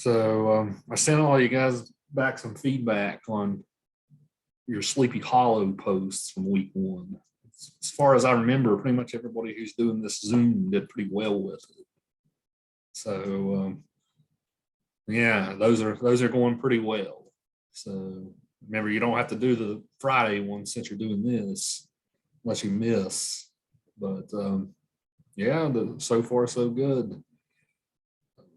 So I sent all you guys back some feedback on your Sleepy Hollow posts from week one. As far as I remember, pretty much everybody who's doing this Zoom did pretty well with it. So yeah, those are going pretty well. So remember, you don't have to do the Friday one since you're doing this, unless you miss. But yeah, so far so good.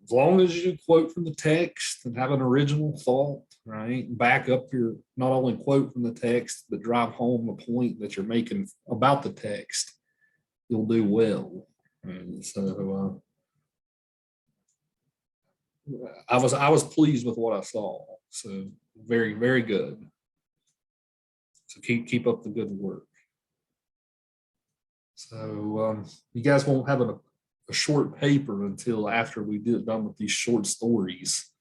As long as you quote from the text and have an original thought, right? Back up your, not only quote from the text, but drive home the point that you're making about the text, you'll do well. And so I was pleased with what I saw. So very, very good. So keep up the good work. So you guys won't have a short paper until after we get done with these short stories,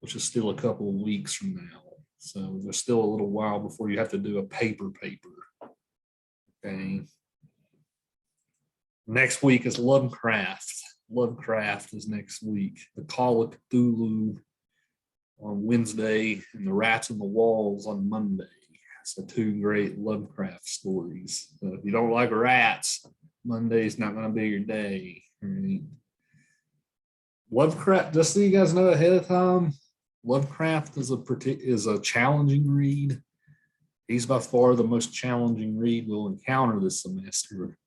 which is still a couple of weeks from now. So there's still a little while before you have to do a paper. Okay. Next week is Lovecraft. Lovecraft is next week. The Call of Cthulhu on Wednesday and The Rats in the Walls on Monday. So two great Lovecraft stories. So if you don't like rats, Monday's not going to be your day. Right? Lovecraft, just so you guys know ahead of time, Lovecraft is a challenging read. He's by far the most challenging read we'll encounter this semester.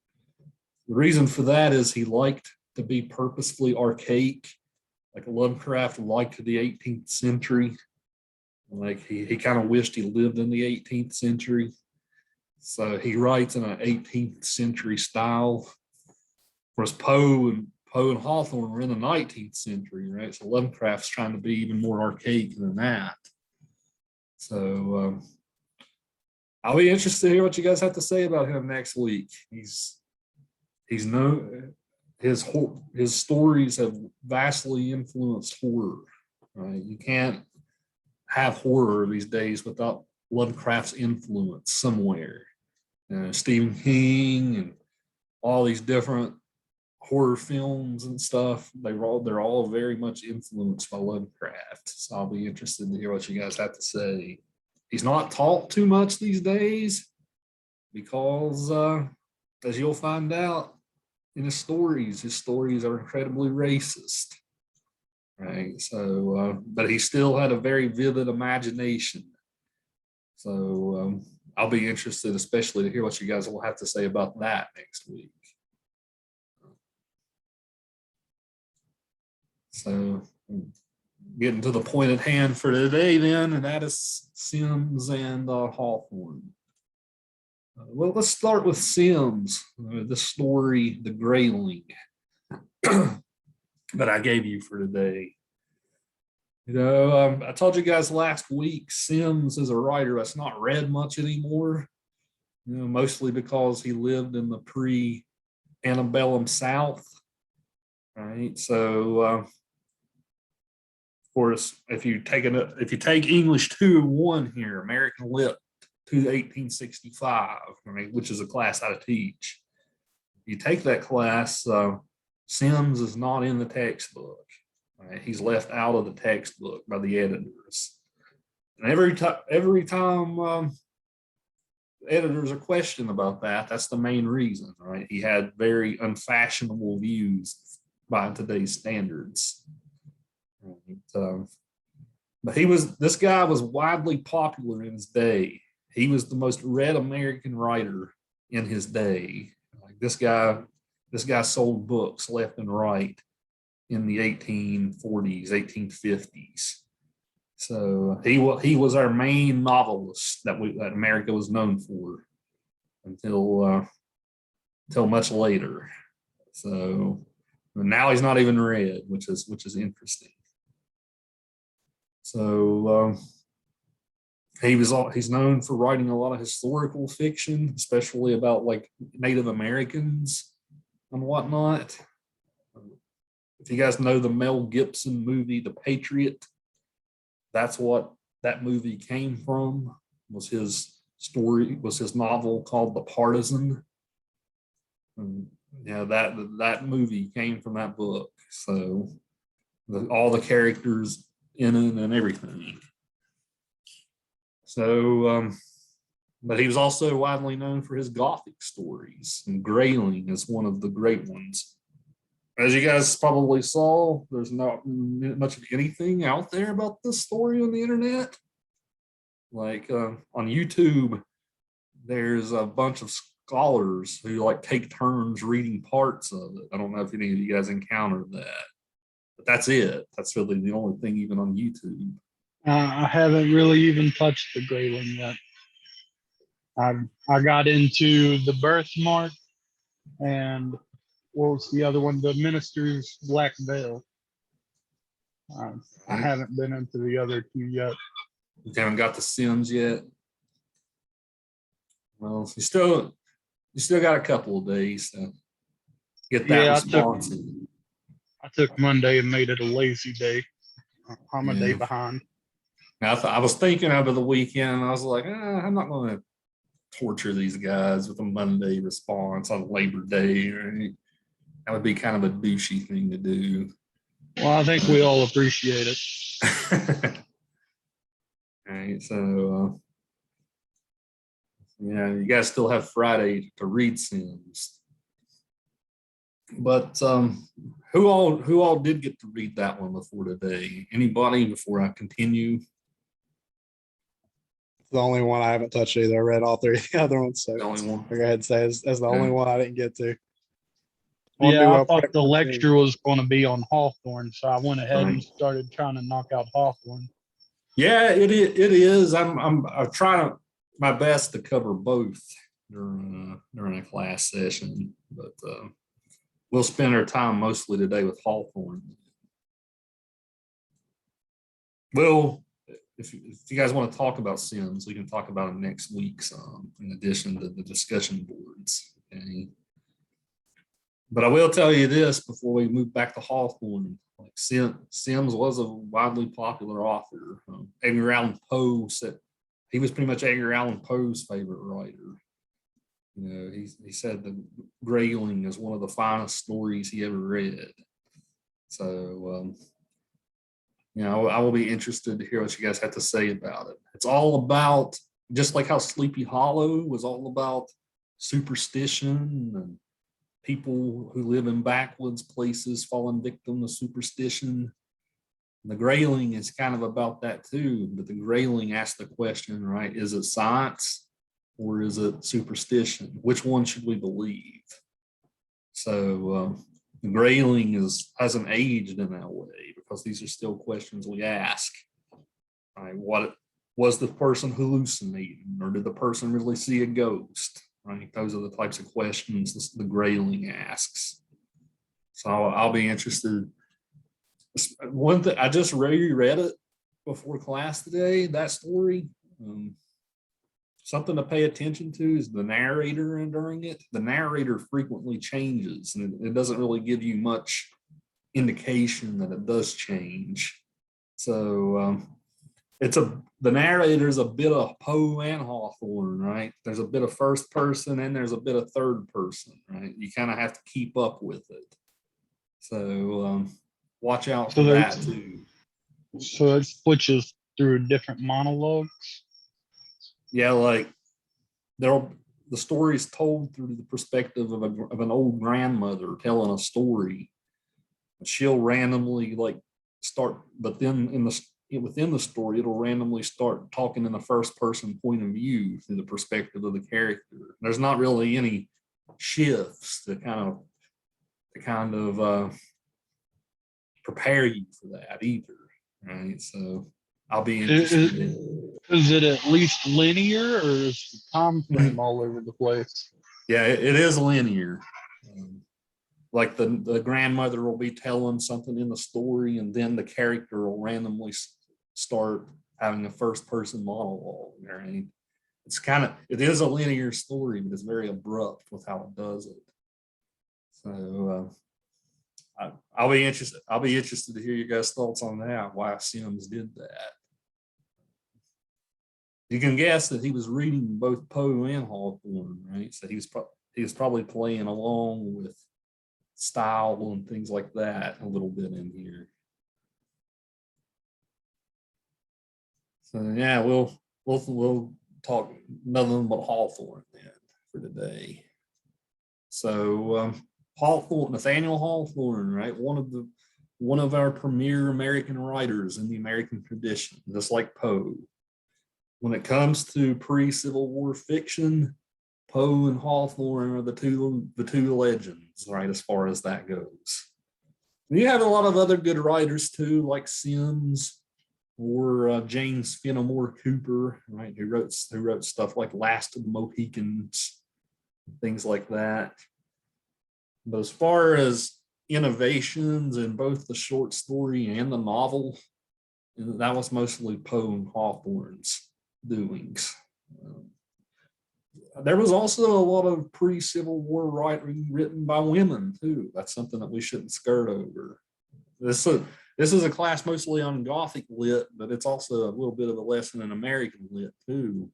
The reason for that is he liked to be purposefully archaic. Like Lovecraft liked the 18th century. Like he kind of wished he lived in the 18th century. So he writes in an 18th century style. Whereas Poe and Hawthorne were in the 19th century, right? So Lovecraft's trying to be even more archaic than that. So I'll be interested to hear what you guys have to say about him next week. He's known, his stories have vastly influenced horror. Right? You can't have horror these days without Lovecraft's influence somewhere. Stephen King and all these different horror films and stuff, they're all very much influenced by Lovecraft. So I'll be interested to hear what you guys have to say. He's not taught too much these days because, as you'll find out in his stories are incredibly racist. Right. So, but he still had a very vivid imagination. So I'll be interested, especially to hear what you guys will have to say about that next week. So getting to the point at hand for today then, and that is Sims and Hawthorne. Well, let's start with Sims, the story, The Grayling, that I gave you for today. You know, I told you guys last week, Sims is a writer that's not read much anymore, you know, mostly because he lived in the pre-antebellum South, right? So, of course, if you take English 201 here, American Lit to 1865, right, which is a class I teach, if you take that class, Sims is not in the textbook. Right? He's left out of the textbook by the editors. And every time editors are questioned about that, that's the main reason, right? He had very unfashionable views by today's standards. Right? But this guy was widely popular in his day. He was the most read American writer in his day. Like this guy sold books left and right in the 1840s, 1850s. So he was our main novelist that America was known for until much later. So now he's not even read, which is interesting. So he's known for writing a lot of historical fiction, especially about like Native Americans and whatnot. If you guys know the Mel Gibson movie, The Patriot, that's what that movie came from, was his novel called The Partisan. And yeah, that movie came from that book. So all the characters in it and everything. So, but he was also widely known for his Gothic stories, and Grayling is one of the great ones. As you guys probably saw, there's not much of anything out there about this story on the internet. Like on YouTube, there's a bunch of scholars who like take turns reading parts of it. I don't know if any of you guys encountered that, but that's it. That's really the only thing even on YouTube. I haven't really even touched the Grayling yet. I got into the birthmark and what was the other one? The Minister's Black Veil. I haven't been into the other two yet. You haven't got the Sims yet. Well, you still got a couple of days to get that response. I took Monday and made it a lazy day. I'm a day behind. Now, I was thinking over the weekend, and I was like, I'm not going to torture these guys with a Monday response on Labor Day. Right? That would be kind of a douchey thing to do. Well, I think we all appreciate it. All right, so yeah, you guys still have Friday to read Sims. But who all did get to read that one before today? Anybody before I continue? The only one I haven't touched either. I read all three of the other ones. So The only one. go ahead and say as the only one I didn't get to. Yeah, I thought the lecture was going to be on Hawthorne, so I went ahead and started trying to knock out Hawthorne. Yeah, it is. I'm trying my best to cover both during a class session, but we'll spend our time mostly today with Hawthorne. Well, if you guys want to talk about Sims, we can talk about it next week in addition to the discussion boards. Okay? But I will tell you this before we move back to Hawthorne. Like Sims was a widely popular author. Edgar Allan Poe said he was pretty much Edgar Allan Poe's favorite writer. You know, he said the Grayling is one of the finest stories he ever read. So, you know, I will be interested to hear what you guys have to say about it. It's all about, just like how Sleepy Hollow was all about superstition and people who live in backwoods places falling victim to superstition. The Grayling is kind of about that too, but the Grayling asks the question, right? Is it science or is it superstition? Which one should we believe? So the Grayling hasn't aged in that way because these are still questions we ask. Right? What was the person hallucinating, or did the person really see a ghost? Right? Those are the types of questions the Grayling asks. So I'll be interested. One thing, I just reread it before class today, that story. Something to pay attention to is the narrator during it. The narrator frequently changes, and it doesn't really give you much indication that it does change. So the narrator is a bit of Poe and Hawthorne, right? There's a bit of first person and there's a bit of third person, right? You kind of have to keep up with it. So watch out for that too. So it switches through different monologues. Yeah, like the story is told through the perspective of an old grandmother telling a story. She'll randomly like start, but then within the story, it'll randomly start talking in the first person point of view through the perspective of the character. There's not really any shifts to kind of prepare you for that either, right? So I'll be interested. Is it at least linear, or is the time frame all over the place? Yeah, it is linear. Like the grandmother will be telling something in the story, and then the character will randomly start having a first person monologue. Right? It is a linear story, but it's very abrupt with how it does it. So I'll be interested to hear you guys' thoughts on that. Why Sims did that. You can guess that he was reading both Poe and Hawthorne, right? So he was probably playing along with style and things like that a little bit in here. So yeah, we'll talk nothing but Hawthorne then for today. So Hawthorne, Nathaniel Hawthorne, right? One of our premier American writers in the American tradition, just like Poe. When it comes to pre-Civil War fiction, Poe and Hawthorne are the two legends, right? As far as that goes. And you have a lot of other good writers too, like Sims or James Fenimore Cooper, right? Who wrote stuff like Last of the Mohicans, things like that. But as far as innovations in both the short story and the novel, that was mostly Poe and Hawthorne's doings. There was also a lot of pre-Civil War writing written by women too. That's something that we shouldn't skirt over. This is a class mostly on Gothic lit, but it's also a little bit of a lesson in American lit too.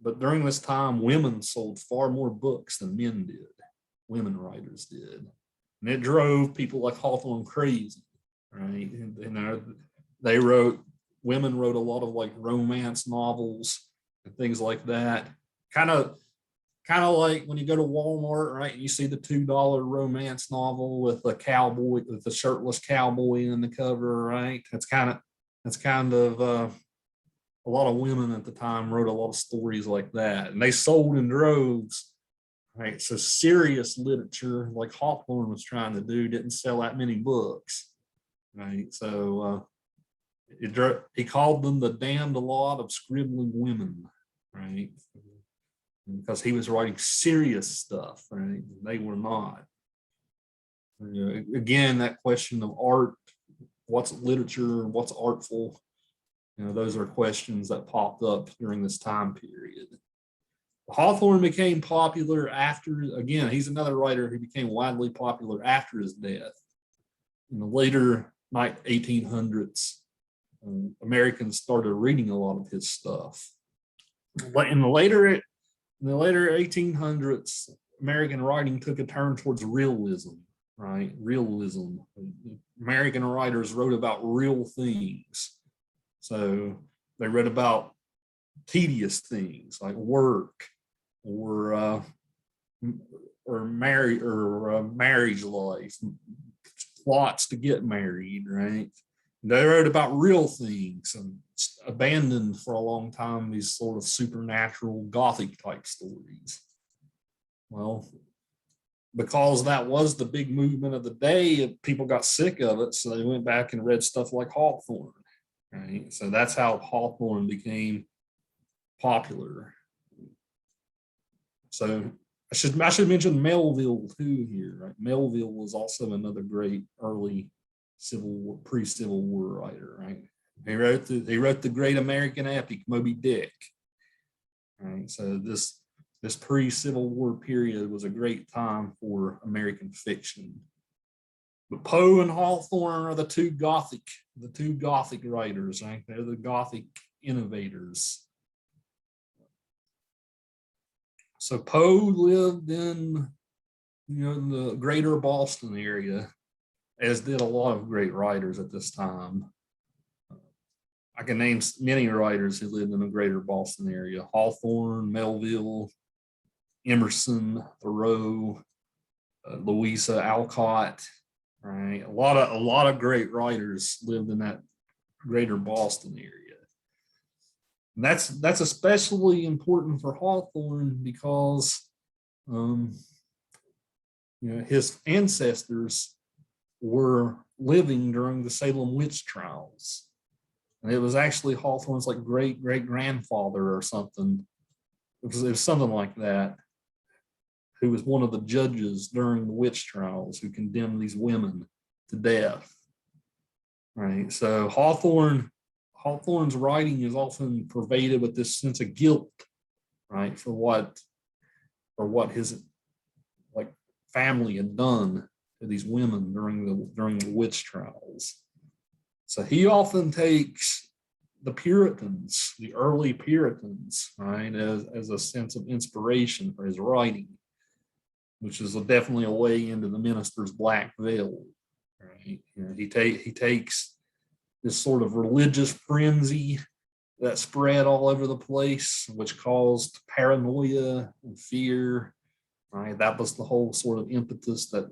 But during this time, women sold far more books than men did. Women writers did. And it drove people like Hawthorne crazy, right? And women wrote a lot of like romance novels and things like that. Kind of like when you go to Walmart, right? You see the $2 romance novel with a cowboy, with the shirtless cowboy in the cover, right? That's kind of a lot of women at the time wrote a lot of stories like that, and they sold in droves, right? So serious literature, like Hawthorne was trying to do, didn't sell that many books, right? So he called them the damned lot of scribbling women, right? Because he was writing serious stuff, right? They were not. Again, that question of art, what's literature, what's artful, those are questions that popped up during this time period. Hawthorne became popular after, again, he's another writer who became widely popular after his death. In the later 1800s, Americans started reading a lot of his stuff. In the later 1800s, American writing took a turn towards realism, right? Realism. American writers wrote about real things. So they read about tedious things like work or marriage life, plots to get married, right? They wrote about real things and abandoned for a long time these sort of supernatural Gothic type stories. Well, because that was the big movement of the day, people got sick of it, so they went back and read stuff like Hawthorne, right? So that's how Hawthorne became popular. So I should mention Melville too here, right? Melville was also another great early pre-Civil War writer, right? He wrote the great American epic Moby Dick, right? So this pre-Civil War period was a great time for American fiction. But Poe and Hawthorne are the two Gothic writers, right? They're the Gothic innovators. So Poe lived in the greater Boston area, as did a lot of great writers at this time. I can name many writers who lived in the greater Boston area: Hawthorne, Melville, Emerson, Thoreau, Louisa Alcott, right? A lot of great writers lived in that greater Boston area. And that's especially important for Hawthorne because his ancestors were living during the Salem witch trials. And it was actually Hawthorne's like great grandfather or something. It was something like that, who was one of the judges during the witch trials who condemned these women to death. Right. So Hawthorne's writing is often pervaded with this sense of guilt, right, for what his like family had done to these women during the witch trials. So he often takes the Puritans, the early Puritans, right, as a sense of inspiration for his writing, which is definitely a way into the minister's black veil, right? He takes this sort of religious frenzy that spread all over the place, which caused paranoia and fear. Right, that was the whole sort of impetus that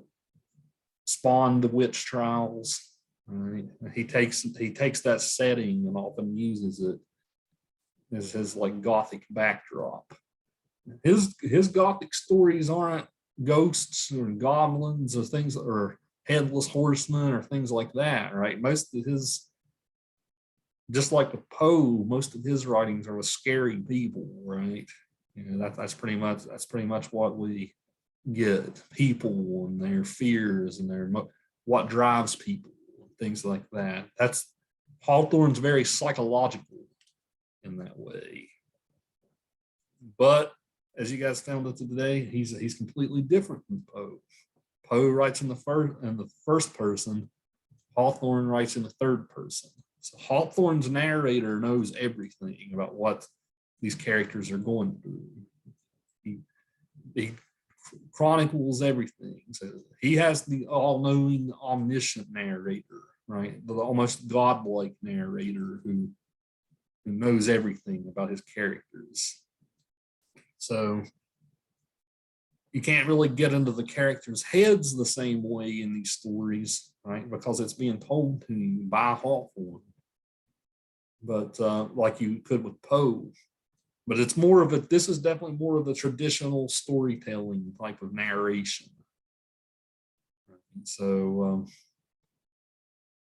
spawned the witch trials. Right, he takes that setting and often uses it as his like Gothic backdrop. His Gothic stories aren't ghosts or goblins or things, or headless horsemen or things like that. Right, most of his, just like with Poe, most of his writings are with scary people, right? You know, that's pretty much what we get, people and their fears and their what drives people, things like that. That's Hawthorne's very psychological in that way. But as you guys found out today, he's completely different from Poe. Poe writes in the first person. Hawthorne writes in the third person. So Hawthorne's narrator knows everything about what these characters are going through. He chronicles everything. So he has the all-knowing, omniscient narrator, right? The almost godlike narrator who knows everything about his characters. So you can't really get into the characters' heads the same way in these stories, right? Because it's being told to you by Hawthorne. But like you could with Poe. But it's more of this is definitely more of the traditional storytelling type of narration. So,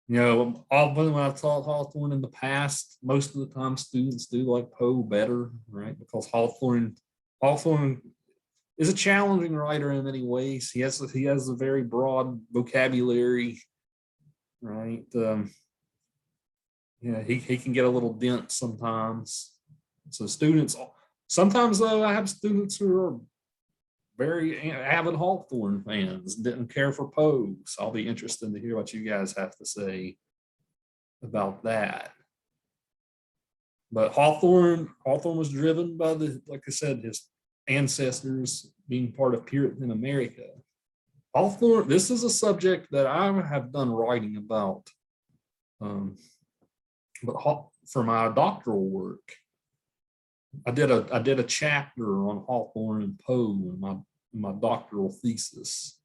when I've taught Hawthorne in the past, most of the time students do like Poe better, right? Because Hawthorne is a challenging writer in many ways. He has a very broad vocabulary, right? He can get a little dense sometimes. So sometimes though, I have students who are very avid Hawthorne fans, didn't care for Poe. So I'll be interested to hear what you guys have to say about that. But Hawthorne was driven by like I said, his ancestors being part of Puritan America. Hawthorne, this is a subject that I have done writing about. But for my doctoral work, I did a chapter on Hawthorne and Poe in my doctoral thesis.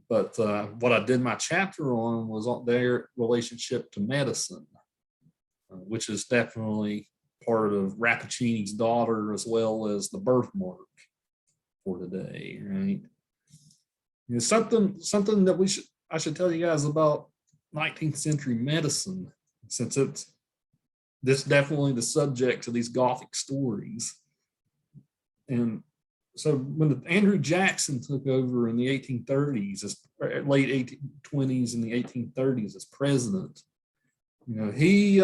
But what I did my chapter on was on their relationship to medicine, which is definitely part of Rappaccini's Daughter as well as the birthmark for today, right? It's something that I should tell you guys about 19th century medicine, since this definitely the subject of these Gothic stories. And so when Andrew Jackson took over in the 1830s, late 1820s and the 1830s as president, he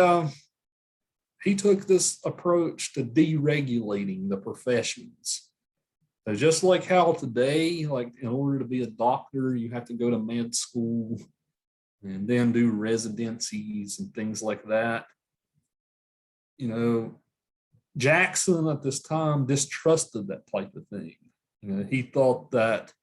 took this approach to deregulating the professions. So just like how today, like in order to be a doctor, you have to go to med school and then do residencies and things like that. Jackson at this time distrusted that type of thing. He thought that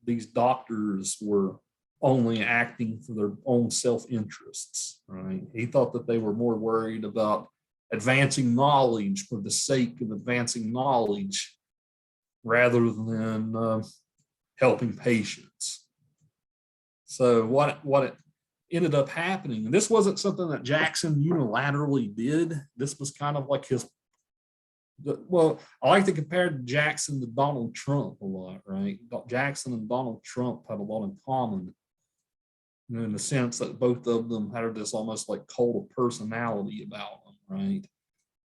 these doctors were only acting for their own self-interests, right? He thought that they were more worried about advancing knowledge for the sake of advancing knowledge rather than helping patients. So what ended up happening, and this wasn't something that Jackson unilaterally did. This was kind of like I like to compare Jackson to Donald Trump a lot, right? Jackson and Donald Trump had a lot in common, in the sense that both of them had this almost like cult of personality about them, right?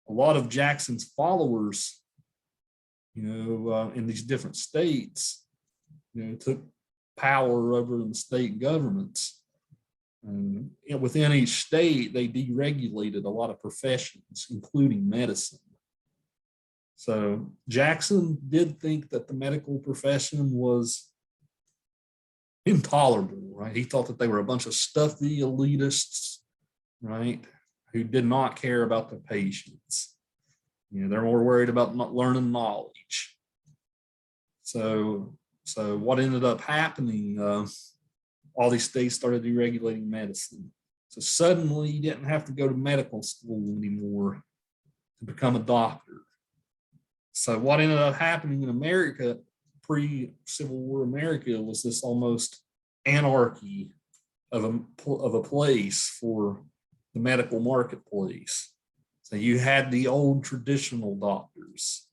A lot of Jackson's followers, in these different states, took power over the state governments. And within each state, they deregulated a lot of professions, including medicine. So Jackson did think that the medical profession was intolerable, right? He thought that they were a bunch of stuffy elitists, right, who did not care about the patients. They're more worried about not learning knowledge. So what ended up happening, all these states started deregulating medicine. So suddenly you didn't have to go to medical school anymore to become a doctor. So what ended up happening in America, pre-Civil War America, was this almost anarchy of a place for the medical marketplace. So you had the old traditional doctors.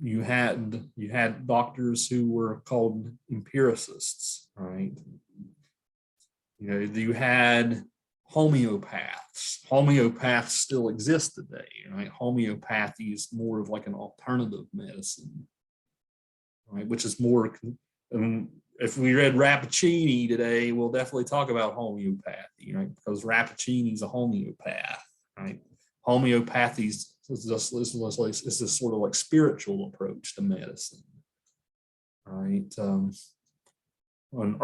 You had doctors who were called empiricists, right? You know, you had homeopaths. Homeopaths still exist today, right? Homeopathy is more of like an alternative medicine, right? Which is more, if we read Rappaccini today, we'll definitely talk about homeopathy, right? Because Rappaccini's a homeopath, right? Homeopathy is just this sort of like spiritual approach to medicine, right? And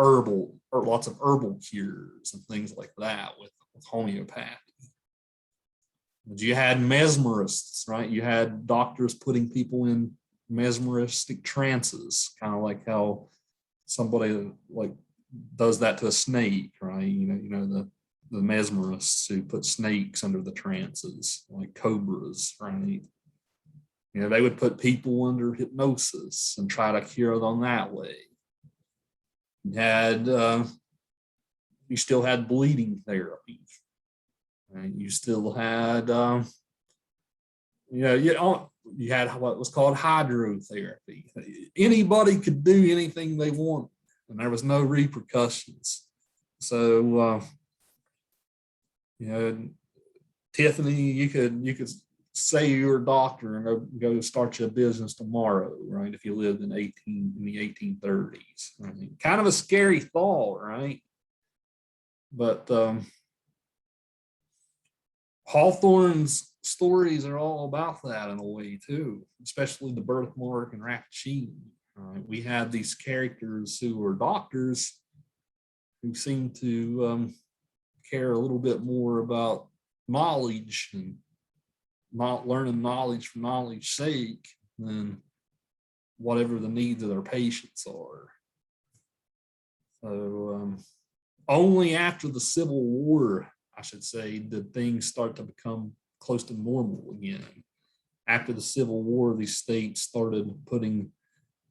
lots of herbal cures and things like that with homeopathy. But you had mesmerists, right? You had doctors putting people in mesmeristic trances, kind of like how somebody like does that to a snake, right? You know the mesmerists who put snakes under the trances, like cobras, right? You know, they would put people under hypnosis and try to cure them that way. You still had bleeding therapy, right? You still had you had what was called hydrotherapy. Anybody could do anything they wanted, and there was no repercussions. So Tiffany, you could say you're a doctor and go start your business tomorrow, right? If you lived in the 1830s, right? Kind of a scary thought, right? But Hawthorne's stories are all about that in a way too, especially the birthmark and Rappaccini. Right? We have these characters who are doctors who seem to care a little bit more about knowledge and not learning knowledge for knowledge's sake than whatever the needs of their patients are. So only after the Civil War, I should say, did things start to become close to normal again. After the Civil War, these states started putting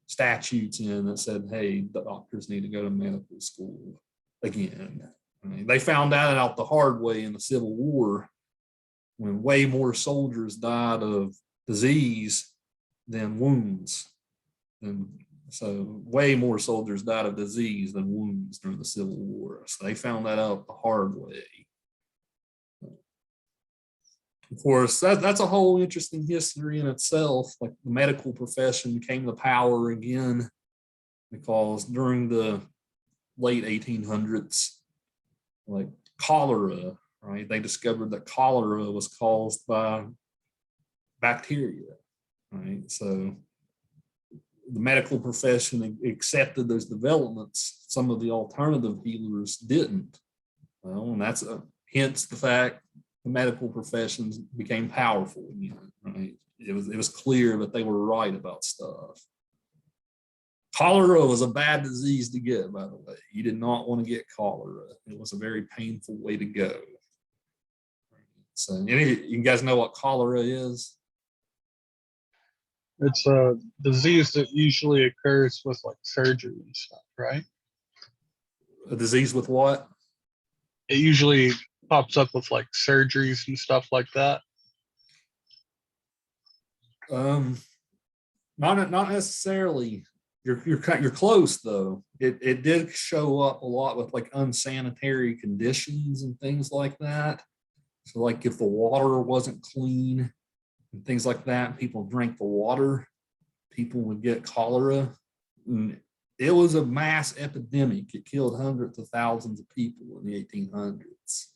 statutes in that said, hey, the doctors need to go to medical school again. I mean, they found that out the hard way in the Civil War when way more soldiers died of disease than wounds. And so way more soldiers died of disease than wounds during the Civil War. So they found that out the hard way. Of course, that's a whole interesting history in itself. Like the medical profession came to power again because during the late 1800s, like cholera, right? They discovered that cholera was caused by bacteria, right? So the medical profession accepted those developments. Some of the alternative healers didn't. Well, and that's hence the fact the medical professions became powerful again, right? It was clear that they were right about stuff. Cholera was a bad disease to get, by the way. You did not want to get cholera. It was a very painful way to go. So you guys know what cholera is? It's a disease that usually occurs with like surgery and stuff, right? A disease with what? It usually pops up with like surgeries and stuff like that. Not necessarily. You're close though. It did show up a lot with like unsanitary conditions and things like that. So like if the water wasn't clean and things like that, people drank the water, people would get cholera. And it was a mass epidemic. It killed hundreds of thousands of people in the 1800s.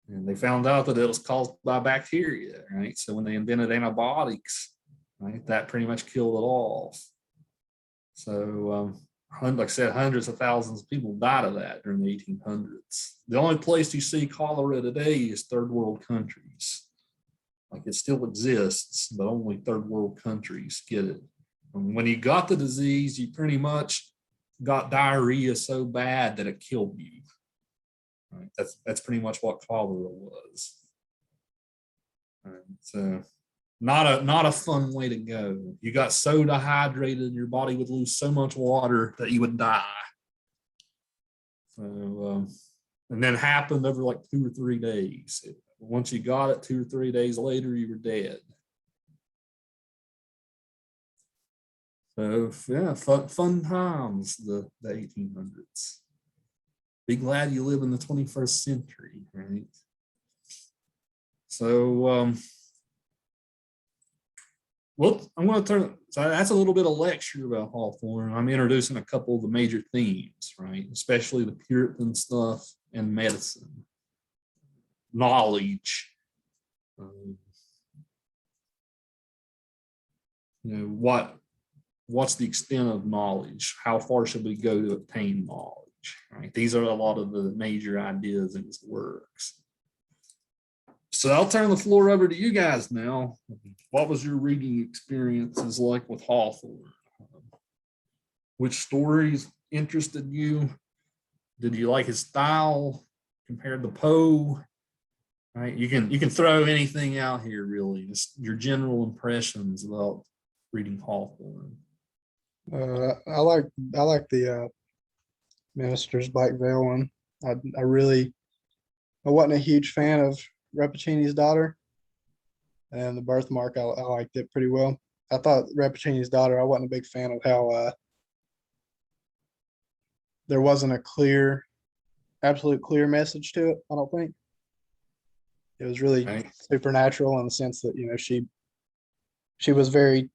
And they found out that it was caused by bacteria, right? So when they invented antibiotics, right, that pretty much killed it off. So, like I said, hundreds of thousands of people died of that during the 1800s. The only place you see cholera today is third world countries. Like it still exists, but only third world countries get it. And when you got the disease, you pretty much got diarrhea so bad that it killed you. Right? That's pretty much what cholera was. Right? So not a fun way to go. You got so dehydrated, your body would lose so much water that you would die. So, and then happened over like 2 or 3 days. Once you got it, 2 or 3 days later, you were dead. So yeah, fun times, the 1800s. Be glad you live in the 21st century, right? So, well, I'm going to turn. So that's a little bit of lecture about Hawthorne. I'm introducing a couple of the major themes, right? Especially the Puritan stuff and medicine, knowledge. What's the extent of knowledge? How far should we go to obtain knowledge? Right? These are a lot of the major ideas in his works. So I'll turn the floor over to you guys now. What was your reading experiences like with Hawthorne? Which stories interested you? Did you like his style compared to Poe? Right, you can throw anything out here, really. Just your general impressions about reading Hawthorne. I like the Minister's Black Veil one. I wasn't a huge fan of Rappaccini's Daughter, and the Birthmark I liked it pretty well. I thought Rappaccini's Daughter, I wasn't a big fan of how there wasn't a absolute clear message to it. I don't think it was really supernatural in the sense that she was very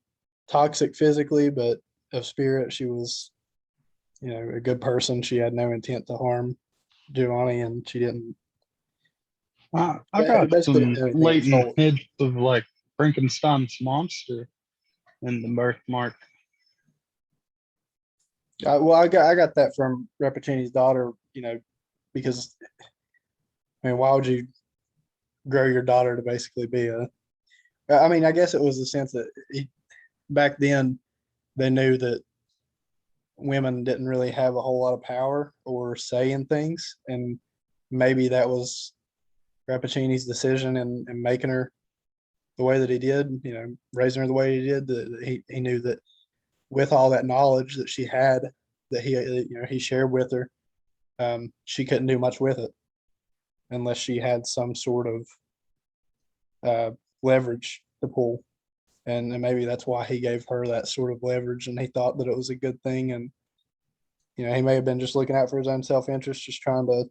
toxic physically, but of spirit she was a good person. She had no intent to harm Giovanni, and she didn't. I Yeah, got basically some didn't do anything latent wrong. hints of like Frankenstein's monster in the Birthmark. I got that from Rappaccini's Daughter, because why would you grow your daughter to basically be I guess it was the sense that back then they knew that women didn't really have a whole lot of power or say in things, and maybe that was Rappaccini's decision in making her the way that he did, raising her the way he did. That he knew that with all that knowledge that she had, that he shared with her, she couldn't do much with it unless she had some sort of leverage to pull. And maybe that's why he gave her that sort of leverage, and he thought that it was a good thing. And he may have been just looking out for his own self-interest, just trying to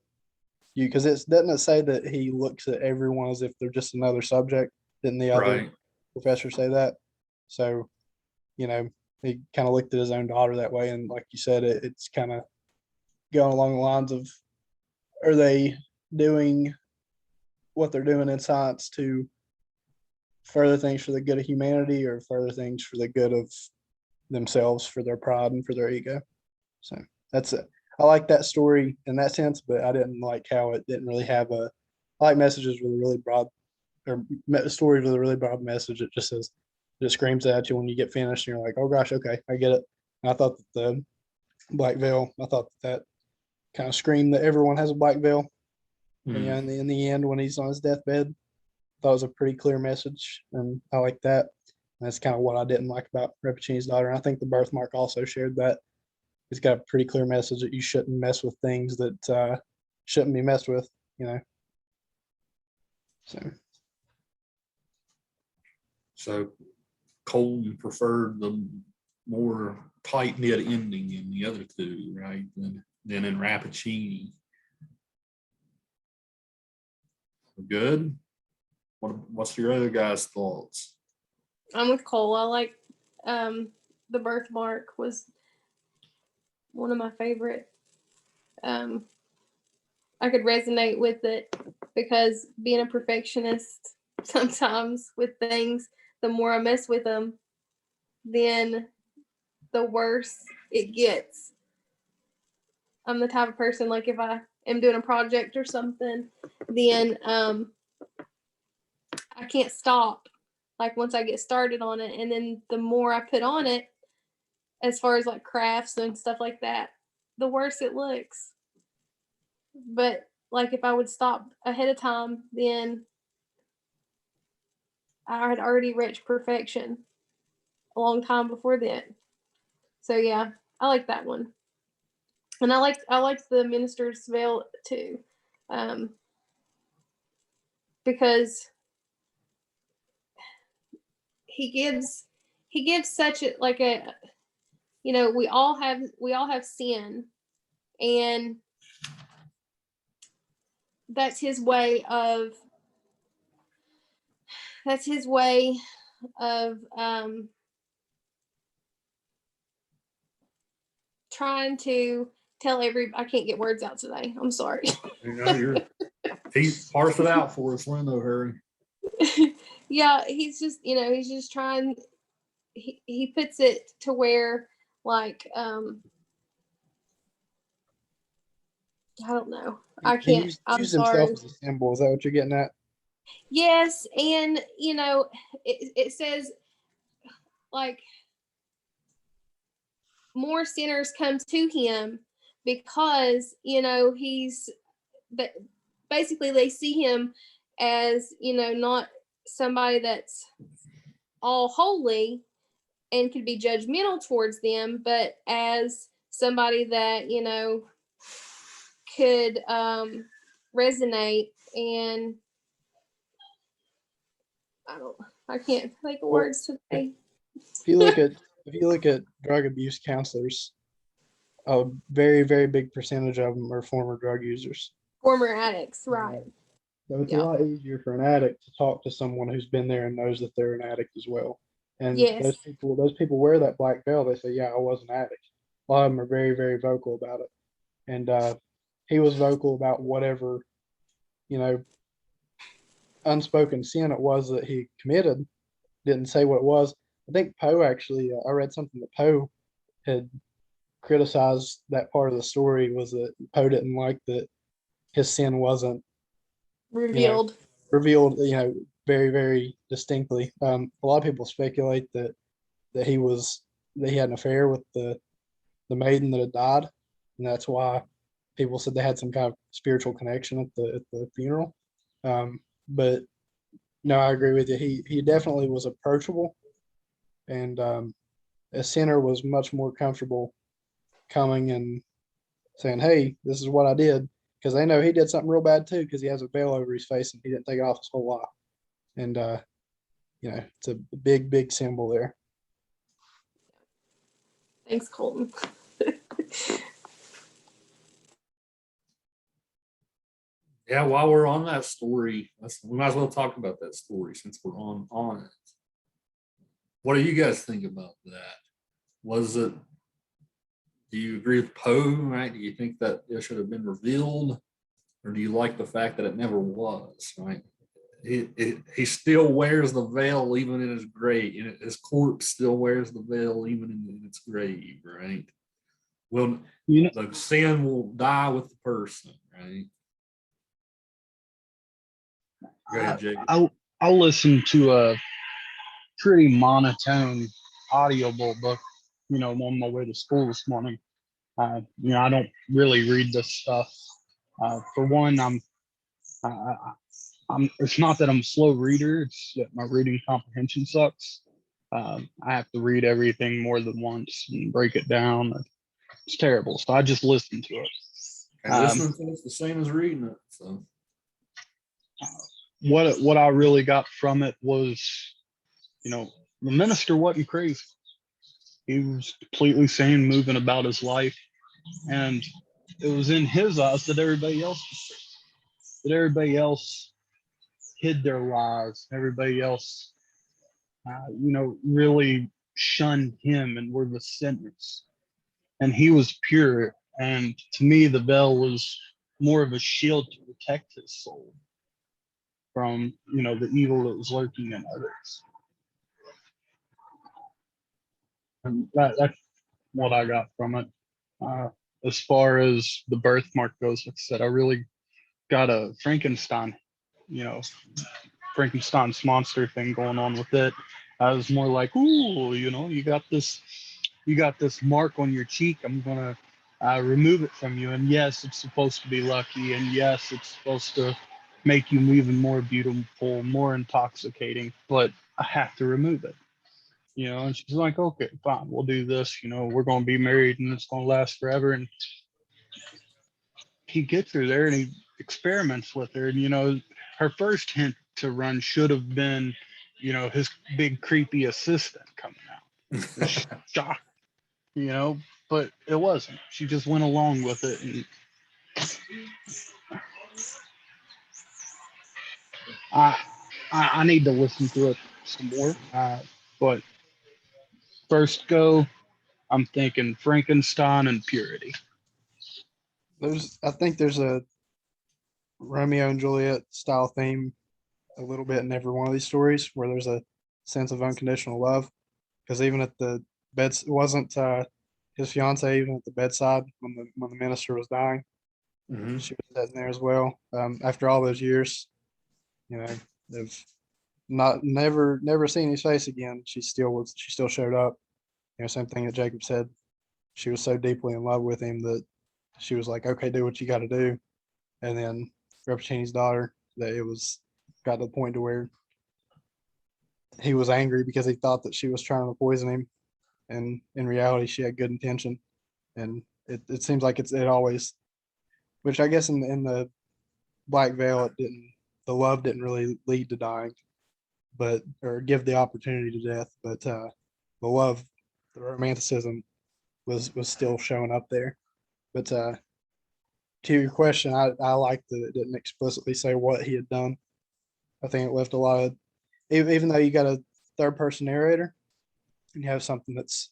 because doesn't it say that he looks at everyone as if they're just another subject? Didn't the other professor say that? So, he kind of looked at his own daughter that way, and like you said, it's kind of going along the lines of, are they doing what they're doing in science to further things for the good of humanity, or further things for the good of themselves, for their pride and for their ego? So that's it. I like that story in that sense, but I didn't like how it didn't really have I like messages with a really broad, or stories with a really broad message. It just says, it screams at you when you get finished and you're like, oh gosh, okay, I get it. And I thought that the Black Veil, I thought that kind of screamed that everyone has a black veil. And in the end, when he's on his deathbed, I thought it was a pretty clear message, and I like that. And that's kind of what I didn't like about Rappaccini's Daughter. And I think the Birthmark also shared that. It's got a pretty clear message that you shouldn't mess with things that shouldn't be messed with, So Colton preferred the more tight-knit ending in the other two, right? Than in Rappaccini. Good. What's your other guys' thoughts? I'm with Cole. I like the Birthmark was one of my favorite. I could resonate with it because being a perfectionist sometimes with things, the more I mess with them, then the worse it gets. I'm the type of person, like if I am doing a project or something, then I can't stop. Like once I get started on it, and then the more I put on it, as far as like crafts and stuff like that, the worse it looks. But like if I would stop ahead of time, then I had already reached perfection a long time before then. So yeah, I like that one. And I like the minister's veil too. Because he gives such a like a, you know, we all have sin, and that's his way of trying to tell I can't get words out today. I'm sorry. You know, he parsed it out for us. We're in no hurry. Yeah, he's just, you know, he's just trying. He puts it to where, like, I don't know. I He can't. I'm used himself sorry. as a symbol. Is that what you're getting at? Yes, and you know, it says like more sinners come to him because, you know, he's, but basically they see him as, you know, not somebody that's all holy and could be judgmental towards them, but as somebody that, you know, could resonate. And I can't think of Well, words today. If you look at drug abuse counselors, a very big percentage of them are former drug users. Former addicts, right? So it's a Yeah. lot easier for an addict to talk to someone who's been there and knows that they're an addict as well. And Yes. those people wear that black veil. They say, "Yeah, I was an addict." A lot of them are very vocal about it. And he was vocal about whatever, you know, unspoken sin it was that he committed. Didn't say what it was. I think Poe actually. I read something that Poe had criticized that part of the story, was that Poe didn't like that his sin wasn't, you know, Revealed. revealed, you know, very distinctly. A lot of people speculate that he had an affair with the maiden that had died, and that's why people said they had some kind of spiritual connection at the funeral. But no, I agree with you. He definitely was approachable, and a sinner was much more comfortable coming and saying, "Hey, this is what I did," because they know he did something real bad too, because he has a veil over his face and he didn't take it off his whole life. And you know, it's a big symbol there. Thanks, Colton. Yeah, while we're on that story, we might as well talk about that story since we're on it. What do you guys think about that? Was it? Do you agree with Poe? Right? Do you think that it should have been revealed, or do you like the fact that it never was? Right? He still wears the veil even in his grave. His corpse still wears the veil even in its grave. Right? Well, You know, the sin will die with the person. Right? Go ahead, Jake. I'll listen to a pretty monotone audiobook book, you know, on my way to school this morning. You know, I don't really read this stuff. For one, I, it's not that I'm a slow reader, it's that my reading comprehension sucks. I have to read everything more than once and break it down. It's terrible. So I just listen to it. And listening to it's the same as reading it. So What I really got from it was, you know, the minister wasn't crazy. He was completely sane, moving about his life, and it was in his eyes that everybody else was sick, that everybody else hid their lies, everybody else, you know, really shunned him and were the sinners. And he was pure. And to me, the veil was more of a shield to protect his soul from, you know, the evil that was lurking in others. And that's what I got from it. Uh, as far as the birthmark goes, like I said, I really got a Frankenstein, you know, Frankenstein's monster thing going on with it. I was more like, ooh, you know, you got this mark on your cheek. I'm gonna remove it from you. And yes, it's supposed to be lucky. And yes, it's supposed to make you even more beautiful, more intoxicating, but I have to remove it. And she's like, okay, fine, we'll do this. We're going to be married and it's going to last forever. And he gets her there and he experiments with her. And, her first hint to run should have been, his big creepy assistant coming out. Shock, but it wasn't. She just went along with it. And I, I need to listen to it some more. But first go, I'm thinking Frankenstein and Purity. I think there's a Romeo and Juliet style theme a little bit in every one of these stories where there's a sense of unconditional love. Because even at the bed, wasn't his fiance even at the bedside when the minister was dying? Mhm. She was sitting there as well. After all those years, they've never seen his face again. She still showed up. Same thing that Jacob said. She was so deeply in love with him that she was like, okay, do what you got to do. And then Rappaccini's daughter, that it was got to the point to where he was angry because he thought that she was trying to poison him. And in reality, she had good intention. And it seems like it always, which I guess in the Black Veil, the love didn't really lead to dying, or give the opportunity to death. But the love, the romanticism was still showing up there. But to your question, I like that it didn't explicitly say what he had done. I think it left a lot of, even though you got a third person narrator and you have something that's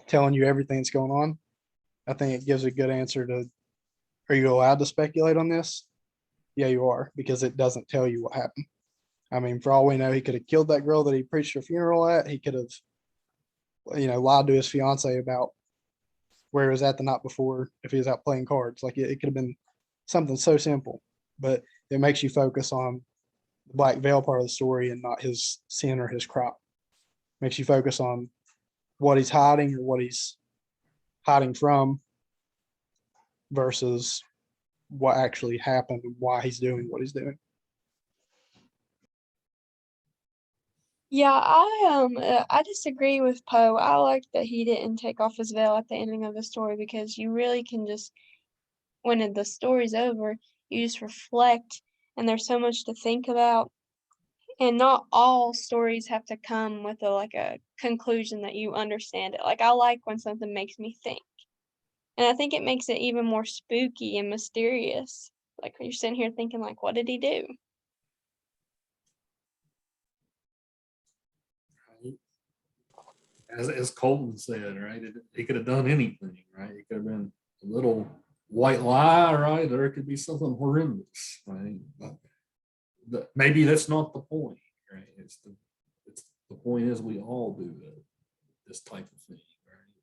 telling you everything that's going on, I think it gives a good answer to, are you allowed to speculate on this? Yeah, you are, because it doesn't tell you what happened. I mean, for all we know, he could have killed that girl that he preached her funeral at. He could have, lied to his fiance about where he was at the night before if he was out playing cards. Like it could have been something so simple, but it makes you focus on the Black Veil part of the story and not his sin or his crop. Makes you focus on what he's hiding or what he's hiding from versus what actually happened and why he's doing what he's doing. Yeah, I disagree with Poe. I like that he didn't take off his veil at the ending of the story because you really can just, when the story's over, you just reflect, and there's so much to think about. And not all stories have to come with a conclusion that you understand it. Like I like when something makes me think. And I think it makes it even more spooky and mysterious. Like when you're sitting here thinking like, what did he do? As Colton said, right? He could have done anything, right? It could have been a little white lie, right? Or it could be something horrendous, right? But maybe that's not the point, right? It's the point is we all do this type of thing, right?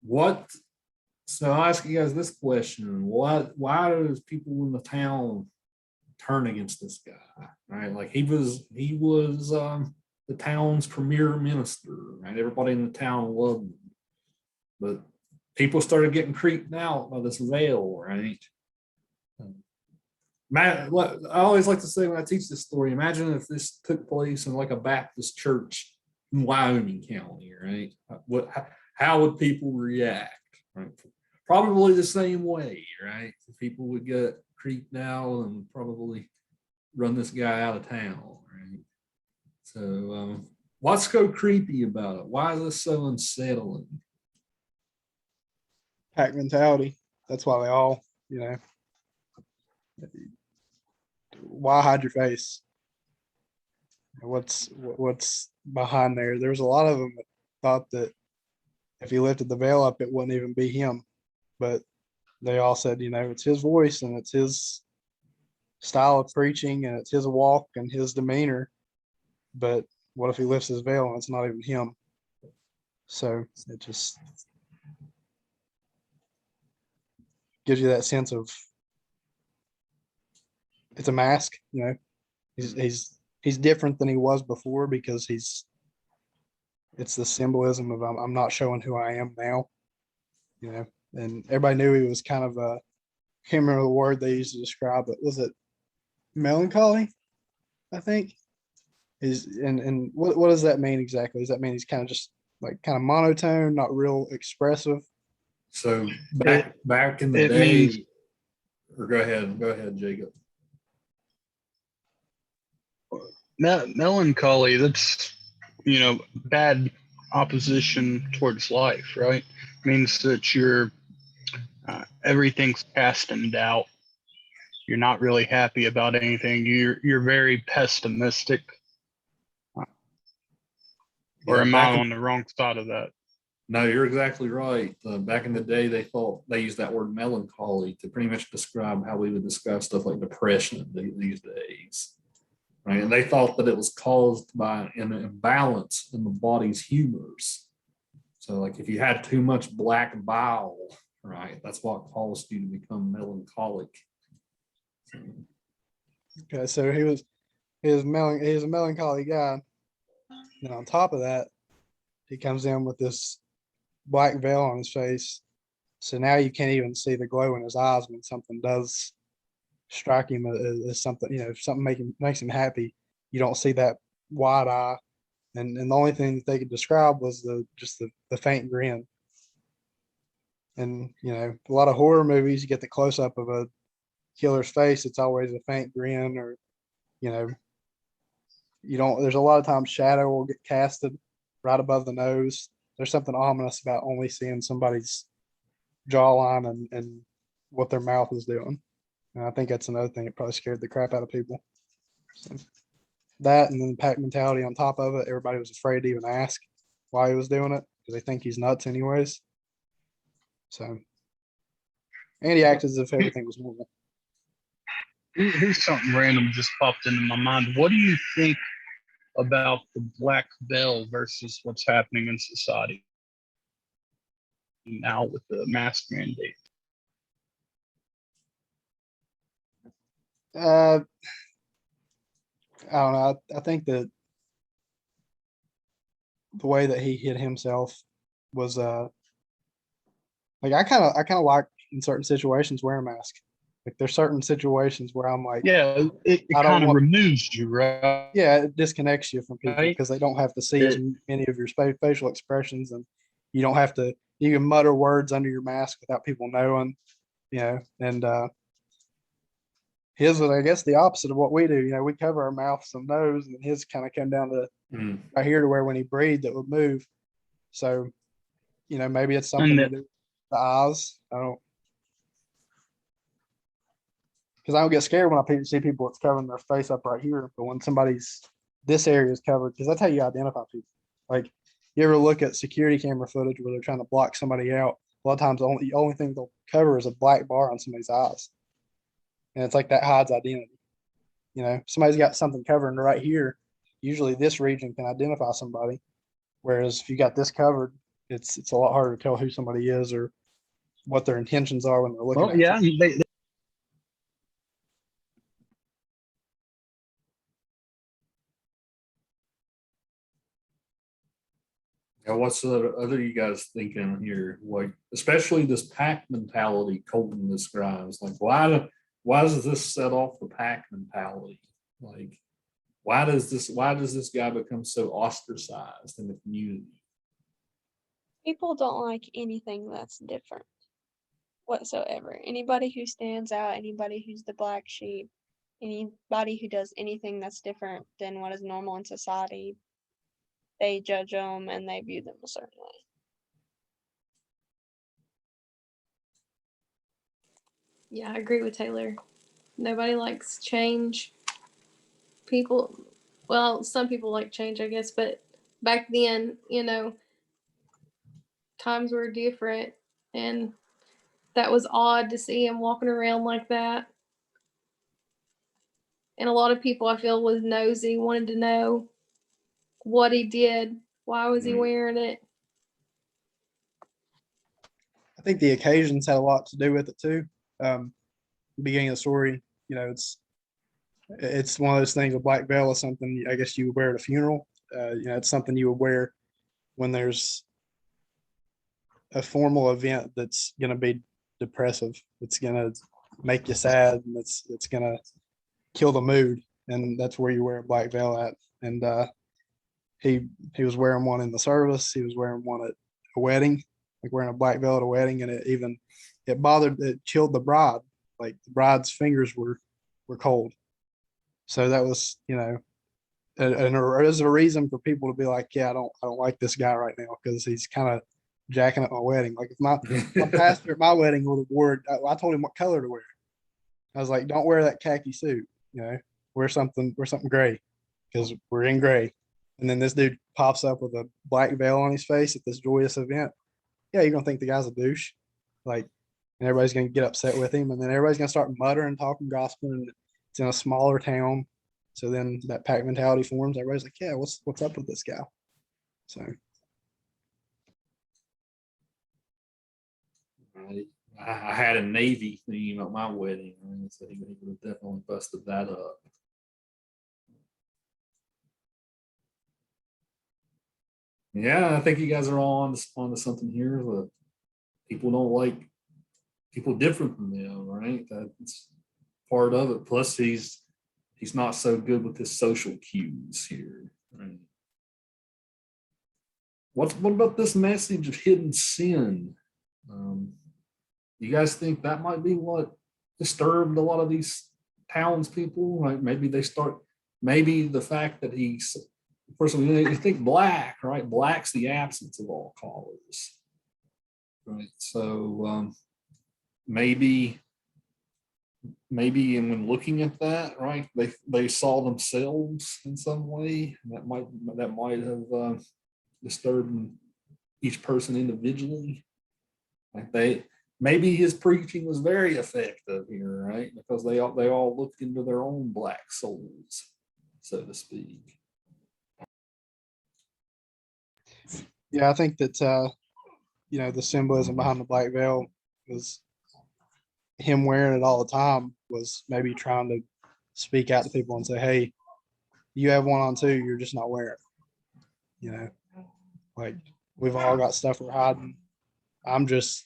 What? So I'll ask you guys this question: why does people in the town turn against this guy, right? Like he was the town's premier minister, right? Everybody in the town loved him, but people started getting creeped out by this veil, right? I always like to say when I teach this story, imagine if this took place in like a Baptist church in Wyoming County, right? How would people react? Right? Probably the same way, right? People would get creeped out and probably run this guy out of town, right? So what's so creepy about it? Why is this so unsettling? Pack mentality. That's why they all, why hide your face? What's behind there? There's a lot of them that thought that if he lifted the veil up, it wouldn't even be him. But they all said, it's his voice and it's his style of preaching and it's his walk and his demeanor. But what if he lifts his veil and it's not even him? So it just gives you that sense of it's a mask, he's different than he was before because it's the symbolism of I'm not showing who I am now. you know, and everybody knew he was kind of a, can't remember the word they used to describe it. Was it melancholy? I think is, and what does that mean exactly? Does that mean he's kind of just like kind of monotone, not real expressive? So back in the it means day, or go ahead, Jacob. melancholy, that's, bad opposition towards life, right? Means that everything's cast in doubt. You're not really happy about anything. You're very pessimistic. Or Yeah, am I on the wrong side of that? no, you're exactly right. Back in the day, they thought they used that word melancholy to pretty much describe how we would describe stuff like depression these days. Right. And they thought that it was caused by an imbalance in the body's humors. So, like if you had too much black bile, right, that's what caused you to become melancholic. Okay, so he was a melancholy guy. And on top of that, he comes in with this black veil on his face. So now you can't even see the glow in his eyes when something does strike him as something, if something makes him happy. You don't see that wide eye. And the only thing that they could describe was the faint grin. And a lot of horror movies, you get the close up of a killer's face, it's always a faint grin, or you know, you don't, there's a lot of times shadow will get casted right above the nose. There's something ominous about only seeing somebody's jawline and what their mouth is doing. And I think that's another thing that probably scared the crap out of people. So that, and then the pack mentality on top of it, everybody was afraid to even ask why he was doing it because they think he's nuts anyways. So, and he acted as if everything was normal. Here's something random just popped into my mind. What do you think about the black veil versus what's happening in society now with the mask mandate? I don't know. I think that the way that he hid himself was like I kind of like in certain situations wear a mask. Like there's certain situations where I'm like, Yeah, it I don't kind of want, removes you, right? yeah, it disconnects you from people Right? because they don't have to see as many of your facial expressions, and you don't have to, you can mutter words under your mask without people knowing, and his was, I guess, the opposite of what we do. We cover our mouths and nose, and his kind of come down to right here to where when he breathed, it would move. So, maybe it's something And to do with the eyes. Because I don't get scared when I see people that's covering their face up right here. But when this area is covered, because that's how you identify people. Like, you ever look at security camera footage where they're trying to block somebody out? A lot of times, the only thing they'll cover is a black bar on somebody's eyes. And it's like that hides identity. Somebody's got something covering right here. Usually this region can identify somebody. Whereas if you got this covered, it's a lot harder to tell who somebody is or what their intentions are when they're looking at yeah, you. Now, what's the other you guys thinking here? Like, especially this pack mentality Colton describes. Like, why does this set off the pack mentality? Like, why does this guy become so ostracized in the community? People don't like anything that's different whatsoever. Anybody who stands out, anybody who's the black sheep, anybody who does anything that's different than what is normal in society, they judge them and they view them a certain way. Yeah, I agree with Taylor. Nobody likes change. People, well, some people like change, I guess, but back then, times were different, and that was odd to see him walking around like that. And a lot of people, I feel, was nosy, wanted to know what he did, why was he wearing it. I think the occasions had a lot to do with it too. Beginning of the story, it's one of those things. A black veil is something I guess you would wear at a funeral. It's something you would wear when there's a formal event that's going to be depressive. It's going to make you sad, and it's going to kill the mood. And that's where you wear a black veil at. And he was wearing one in the service. He was wearing one at a wedding, like wearing a black veil at a wedding, and it chilled the bride. Like the bride's fingers were cold. So that was, and there's a reason for people to be like, yeah, I don't like this guy right now because he's kind of jacking up my wedding. Like if my pastor at my wedding would have wore, I told him what color to wear. I was like, don't wear that khaki suit, wear something gray because we're in gray. And then this dude pops up with a black veil on his face at this joyous event. Yeah, you're gonna think the guy's a douche, like, and everybody's gonna get upset with him, and then everybody's gonna start muttering, talking gospel, and it's in a smaller town. So then that pack mentality forms. Everybody's like, yeah, what's up with this guy? So I had a Navy theme at my wedding, and so he would have definitely busted that up. Yeah, I think you guys are all on to something here. That people don't like people different from them, right? That's part of it. Plus, he's not so good with his social cues here. Right? What about this message of hidden sin? You guys think that might be what disturbed a lot of these townspeople? Right? Maybe the fact that he's, first of all, you think black, right? Black's the absence of all colors, right? So maybe and when looking at that, right, they saw themselves in some way that might have disturbed each person individually. Like maybe his preaching was very effective here, right? Because they all looked into their own black souls, so to speak. yeah, I think that the symbolism behind the black veil was him wearing it all the time, was maybe trying to speak out to people and say, hey, you have one on too, you're just not wearing it. Like we've all got stuff we're hiding. I'm just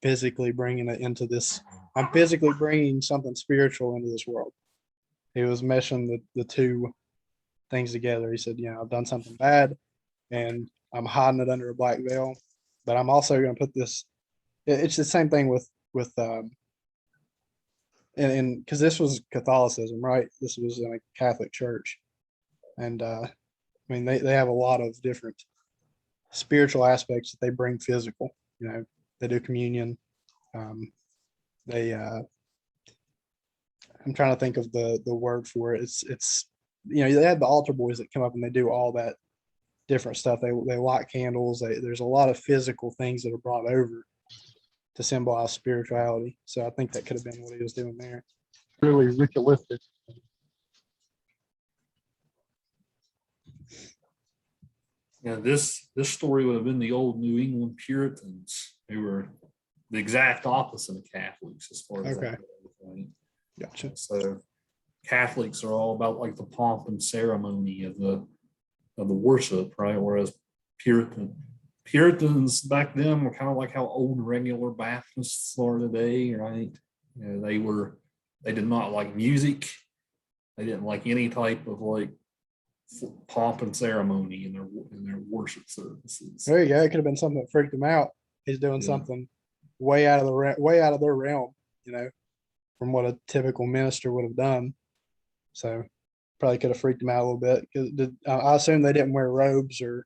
physically bringing it into this. I'm physically bringing something spiritual into this world. He was meshing the two things together. He said, I've done something bad and I'm hiding it under a black veil, but I'm also going to put this. It's the same thing with and because this was Catholicism, right? This was in a Catholic church, and I mean they have a lot of different spiritual aspects that they bring physical. They do communion. They I'm trying to think of the word for it. It's they have the altar boys that come up and they do all that different stuff. They light candles. There's a lot of physical things that are brought over to symbolize spirituality. So I think that could have been what he was doing there. Really ritualistic. Yeah, this story would have been the old New England Puritans, who were the exact opposite of Catholics as far as Okay. that goes, right? Gotcha. So Catholics are all about like the pomp and ceremony of the worship, right? Whereas Puritans back then were kind of like how old regular Baptists are today, right? They did not like music. They didn't like any type of like pomp and ceremony in their worship services. There you go. It could have been something that freaked him out. He's doing something way out of their realm, from what a typical minister would have done. So probably could have freaked him out a little bit, because I assume they didn't wear robes or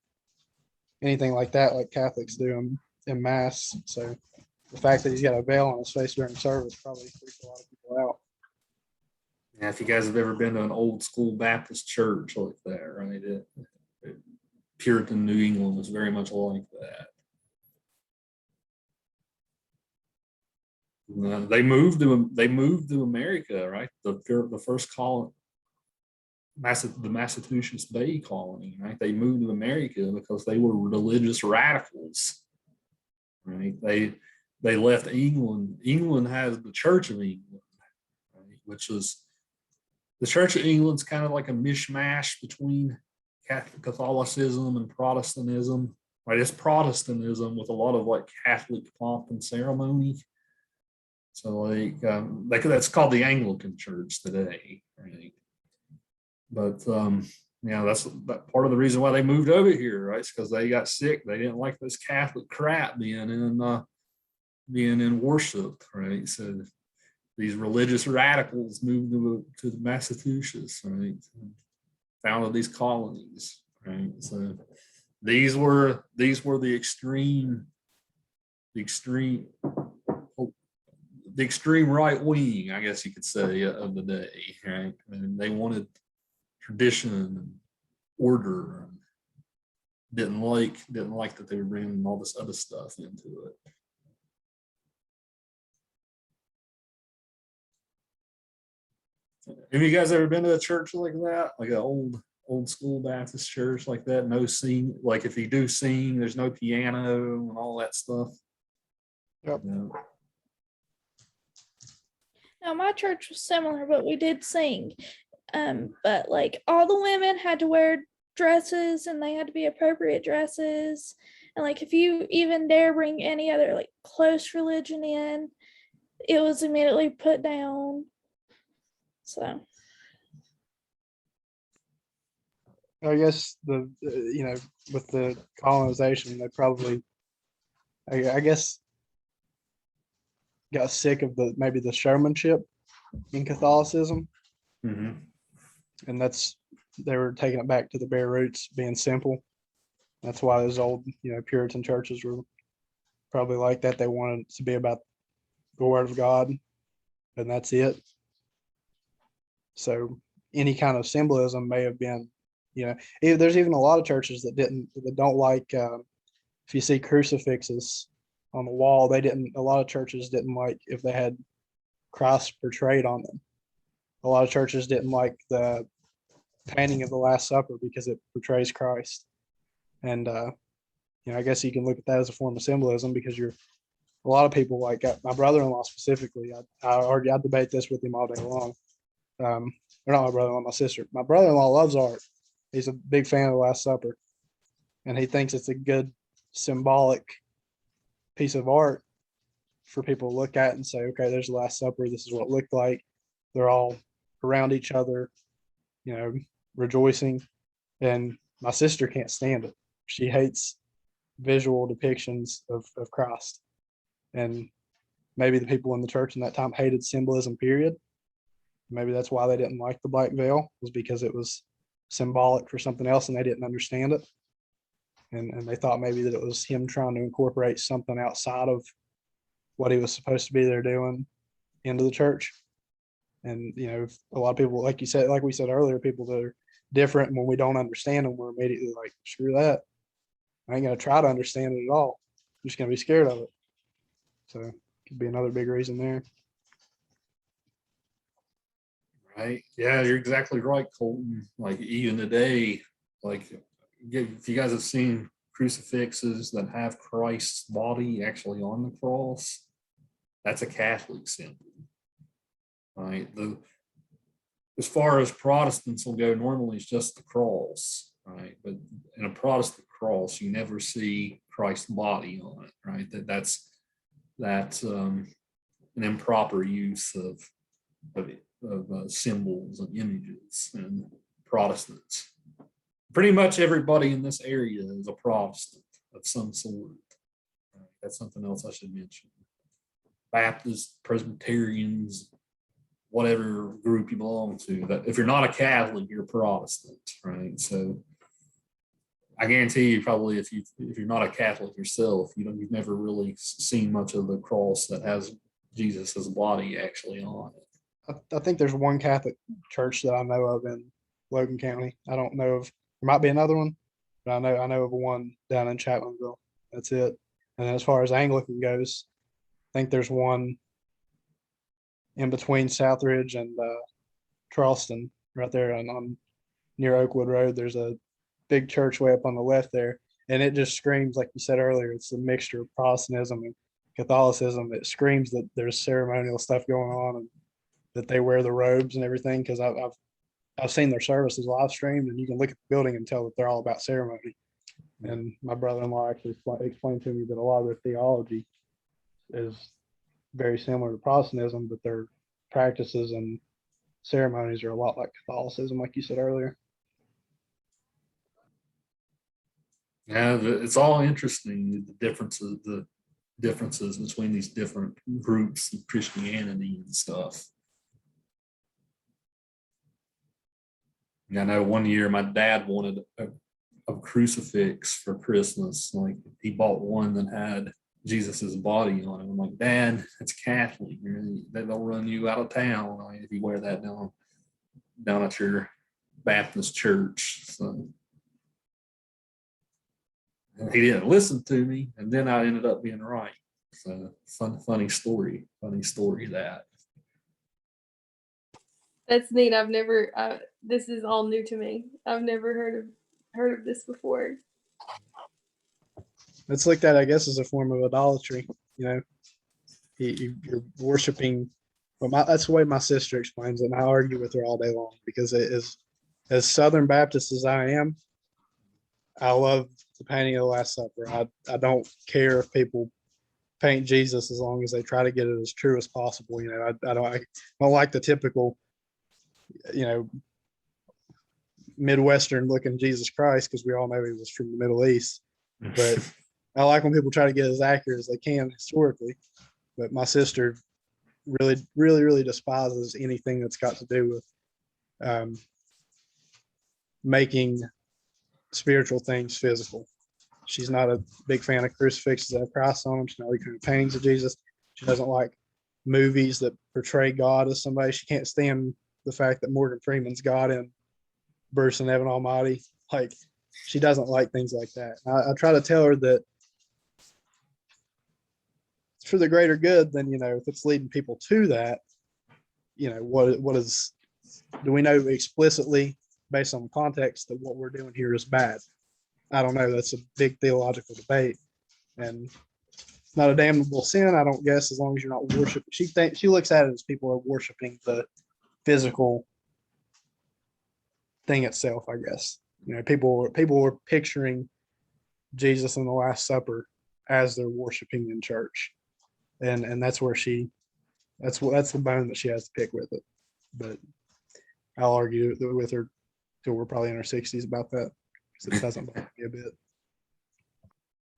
anything like that like Catholics do in mass. So the fact that he's got a veil on his face during service probably freaked a lot of people out. Yeah, if you guys have ever been to an old school Baptist church like that, right? Puritan New England was very much like that. They moved to America, right? The first colony, the Massachusetts Bay Colony, right? They moved to America because they were religious radicals, right? They left England. England has the Church of England, right? Which is the Church of England's kind of like a mishmash between Catholicism and Protestantism. right? It's Protestantism with a lot of like Catholic pomp and ceremony. So like that's called the Anglican Church today, right? But that's that part of the reason why they moved over here, right? It's because they got sick. They didn't like this Catholic crap being in worship, right? So these religious radicals moved to Massachusetts, right? Founded these colonies, right? So these were the extreme right wing, I guess you could say, of the day, right? And they wanted tradition and order, and didn't like that they were bringing all this other stuff into it. Have you guys ever been to a church like that, like an old school Baptist church like that? No sing, like if you do sing, there's no piano and all that stuff. Yep. Yeah. Now my church was similar, but we did sing. But like all the women had to wear dresses, and they had to be appropriate dresses. And like if you even dare bring any other like close religion in, it was immediately put down. So I guess with the colonization, they probably, I guess, got sick of maybe the showmanship in Catholicism, Mm-hmm. and they were taking it back to the bare roots, being simple. That's why those old, Puritan churches were probably like that. They wanted it to be about the Word of God, and that's it. So any kind of symbolism may have been, there's even a lot of churches that don't like, if you see crucifixes on the wall, a lot of churches didn't like if they had Christ portrayed on them. A lot of churches didn't like the painting of the Last Supper because it portrays Christ. And, I guess you can look at that as a form of symbolism, because a lot of people, like my brother-in-law specifically, I debate this with him all day long. Or not my brother-in-law, my sister. My brother-in-law loves art. He's a big fan of the Last Supper, and he thinks it's a good symbolic piece of art for people to look at and say, okay, there's the Last Supper. This is what it looked like. They're all around each other, rejoicing. And my sister can't stand it. She hates visual depictions of Christ. And maybe the people in the church in that time hated symbolism, period. Maybe that's why they didn't like the black veil, was because it was symbolic for something else and they didn't understand it. And they thought maybe that it was him trying to incorporate something outside of what he was supposed to be there doing into the church. And, a lot of people, like we said earlier, people that are different, and when we don't understand them, we're immediately like, screw that. I ain't going to try to understand it at all. I'm just going to be scared of it. So could be another big reason there. Right. Yeah, you're exactly right, Colton. Like even today, like if you guys have seen crucifixes that have Christ's body actually on the cross, that's a Catholic symbol. Right. As far as Protestants will go, normally it's just the cross, right? But in a Protestant cross, you never see Christ's body on it, right? That's an improper use of symbols and images and Protestants. Pretty much everybody in this area is a Protestant of some sort. That's something else I should mention. Baptists, Presbyterians, whatever group you belong to. That if you're not a Catholic, you're a Protestant, right? So I guarantee you, probably if you're not a Catholic yourself, you've never really seen much of the cross that has Jesus' body actually on it. I think there's one Catholic church that I know of in Logan County. I don't know if there might be another one, but I know of one down in Chapmanville. That's it. And as far as Anglican goes, I think there's one in between Southridge and Charleston, right there on near Oakwood Road. There's a big church way up on the left there, and it just screams, like you said earlier, it's a mixture of Protestantism and Catholicism. It screams that there's ceremonial stuff going on and that they wear the robes and everything, because I've seen their services live streamed, and you can look at the building and tell that they're all about ceremony. And my brother-in-law actually explained to me that a lot of their theology is very similar to Protestantism, but their practices and ceremonies are a lot like Catholicism, like you said earlier. Yeah, it's all interesting, the differences between these different groups of Christianity and stuff. And I know one year my dad wanted a crucifix for Christmas. Like he bought one that had Jesus's body on it. I'm like, Dad, it's Catholic. They'll run you out of town if you wear that down at your Baptist church. So he didn't listen to me, and then I ended up being right. So funny story that. That's neat. I've never. This is all new to me. I've never heard of this before. It's like that, I guess, is a form of idolatry. You know, you're worshiping. Well, that's the way my sister explains it, and I argue with her all day long because it is, as Southern Baptist as I am, I love the painting of the Last Supper. I don't care if people paint Jesus as long as they try to get it as true as possible. You know, I don't like the typical, you know, Midwestern looking Jesus Christ, because we all know he was from the Middle East. But I like when people try to get as accurate as they can historically. But my sister really despises anything that's got to do with making spiritual things physical. She's not a big fan of crucifixes that have Christ on them. She's not a big fan of paintings of Jesus. She doesn't like movies that portray God as somebody. She can't stand the fact that Morgan Freeman's God in Bruce and Evan Almighty. Like, she doesn't like things like that. I try to tell her that it's for the greater good. Then, you know, if it's leading people to that, you know, do we know explicitly based on context that what we're doing here is bad? I don't know. That's a big theological debate, and it's not a damnable sin, I don't guess, as long as you're not worshiping. She looks at it as people are worshiping the physical thing itself, I guess. You know, people were picturing Jesus in the Last Supper as they're worshiping in church, and that's where that's the bone that she has to pick with it. But I'll argue with her till we're probably in our 60s about that, because it doesn't bother me a bit.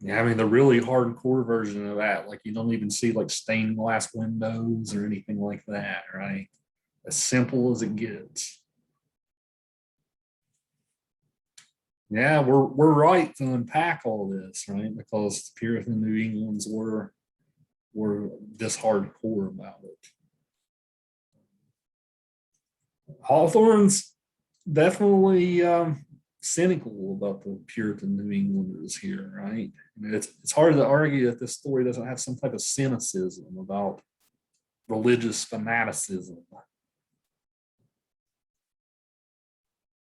Yeah, I mean, the really hardcore version of that, like you don't even see like stained glass windows or anything like that, right? As simple as it gets. Yeah, we're right to unpack all this, right? Because the Puritan New Englands were this hardcore about it. Hawthorne's definitely cynical about the Puritan New Englanders here, right? I mean, it's hard to argue that this story doesn't have some type of cynicism about religious fanaticism.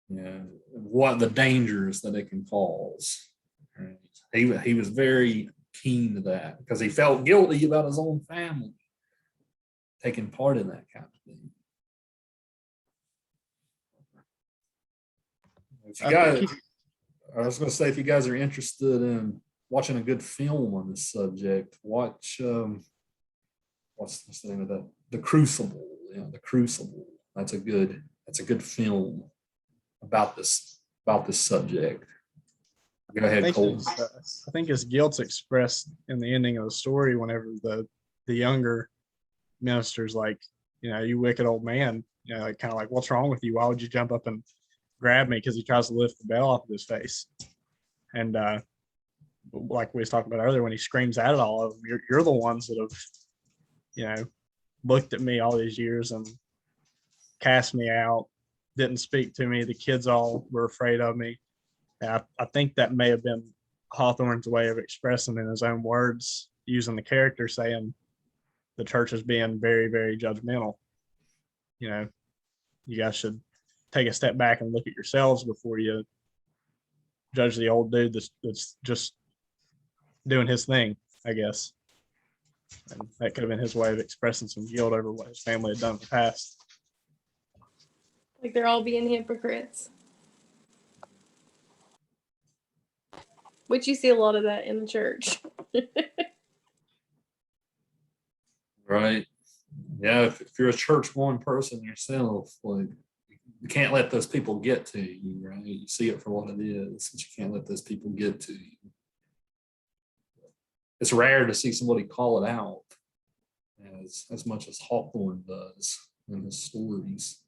Yeah, what the dangers that it can cause. Right? He was very keen to that because he felt guilty about his own family taking part in that kind of thing. If you guys, I was going to say, if you guys are interested in watching a good film on this subject, watch what's the name of that? The Crucible. Yeah, The Crucible. That's a good film about this subject. Go ahead, Cole. I think his guilt's expressed in the ending of the story whenever the younger minister's like, you know, you wicked old man, you know, like, kind of like, what's wrong with you? Why would you jump up and grab me? Because he tries to lift the veil off of his face. And like we was talking about earlier, when he screams at it all of them, you're the ones that have, you know, looked at me all these years and cast me out, didn't speak to me. The kids all were afraid of me. And I think that may have been Hawthorne's way of expressing in his own words, using the character, saying the church is being very, very judgmental. You know, you guys should take a step back and look at yourselves before you judge the old dude that's just doing his thing, I guess. And that could have been his way of expressing some guilt over what his family had done in the past. Like they're all being hypocrites. which you see a lot of that in the church. Right. Yeah, if you're a church going person yourself, like you can't let those people get to you, right? You see it for what it is, but you can't let those people get to you. It's rare to see somebody call it out as much as Hawthorne does in his stories.